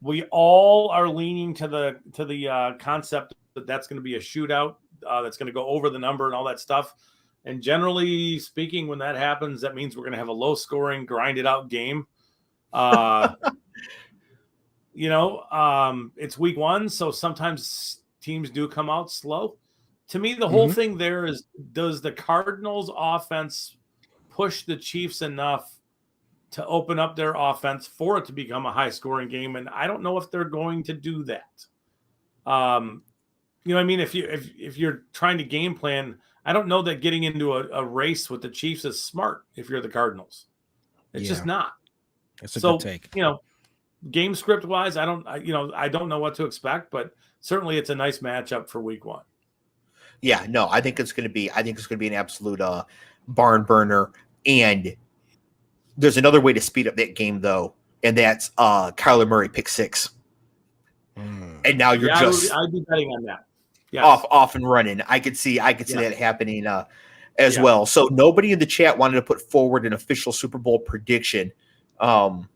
Speaker 2: we all are leaning to the concept that that's going to be a shootout, that's going to go over the number and all that stuff. And generally speaking, when that happens, that means we're going to have a low scoring, grinded out game. It's week 1, so sometimes teams do come out slow. To me, the whole thing there is, does the Cardinals offense push the Chiefs enough to open up their offense for it to become a high scoring game? And I don't know if they're going to do that. You know what I mean? If you're trying to game plan, I don't know that getting into a race with the Chiefs is smart if you're the Cardinals. It's just not.
Speaker 3: It's a good take.
Speaker 2: Game script wise, I don't know what to expect, but certainly it's a nice matchup for week 1.
Speaker 1: Yeah, no, I think it's going to be an absolute barn burner. And There's another way to speed up that game though, and that's Kyler Murray pick 6. And now you're
Speaker 2: I'd be betting on that. Yes.
Speaker 1: off and running. I could see that happening as well. So nobody in the chat wanted to put forward an official Super Bowl prediction. Paul,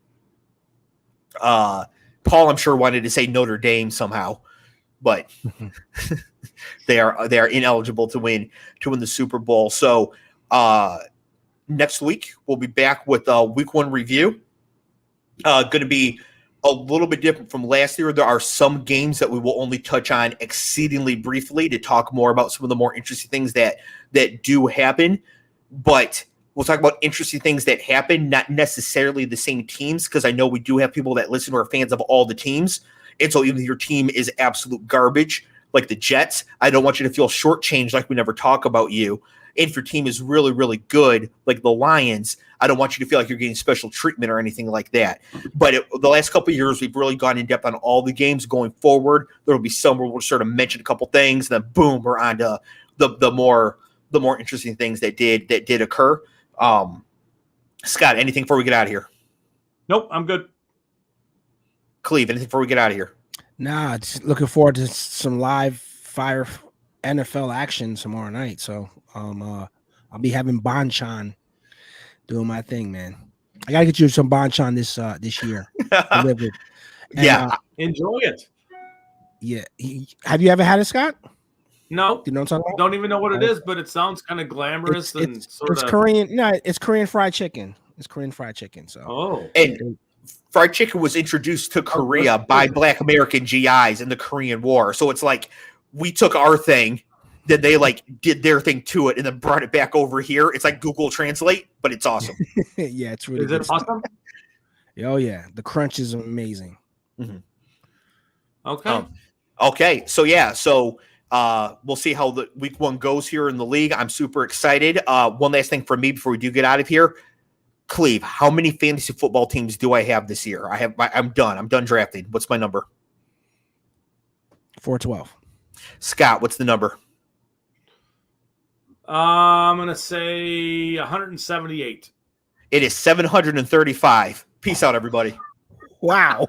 Speaker 1: I'm sure, wanted to say Notre Dame somehow, but they are ineligible to win the Super Bowl. So next week we'll be back with a week 1 review. Going to be a little bit different from last year. There are some games that we will only touch on exceedingly briefly to talk more about some of the more interesting things that do happen. But we'll talk about interesting things that happen, not necessarily the same teams, because I know we do have people that listen who are fans of all the teams. And so even if your team is absolute garbage, like the Jets, I don't want you to feel shortchanged like we never talk about you. And if your team is really, really good, like the Lions, I don't want you to feel like you're getting special treatment or anything like that. But the last couple of years, we've really gone in depth on all the games. Going forward, there will be some where we'll sort of mention a couple things, and then boom, we're on to the more interesting things that did occur. Scott, anything before we get out of here?
Speaker 2: Nope, I'm good.
Speaker 1: Cleve, anything before we get out of here?
Speaker 3: Nah, just looking forward to some live fire NFL action tomorrow night. So I'll be having Banchan doing my thing, man. I gotta get you some Banchan this year. Delivered.
Speaker 2: Enjoy it.
Speaker 3: Yeah. Have you ever had it, Scott?
Speaker 2: No.
Speaker 3: You know what I'm talking about?
Speaker 2: Don't even know what it is, but it sounds kind of glamorous
Speaker 3: it's Korean. No, it's Korean fried chicken. It's Korean fried chicken. So
Speaker 1: and fried chicken was introduced to Korea by Black American GIs in the Korean War. So it's like we took our thing, then they did their thing to it, and then brought it back over here. It's like Google Translate, but it's awesome.
Speaker 3: Yeah, it's really.
Speaker 2: Is it awesome?
Speaker 3: Oh yeah, the crunch is amazing.
Speaker 1: Mm-hmm.
Speaker 2: Okay.
Speaker 1: Okay. So we'll see how the week 1 goes here in the league. I'm super excited. One last thing for me before we do get out of here. Cleve, how many fantasy football teams do I have this year? I'm done. I'm done drafting. What's my number?
Speaker 3: 412.
Speaker 1: Scott, what's the number?
Speaker 2: I'm going to say 178.
Speaker 1: It is 735. Peace out, everybody.
Speaker 3: Wow.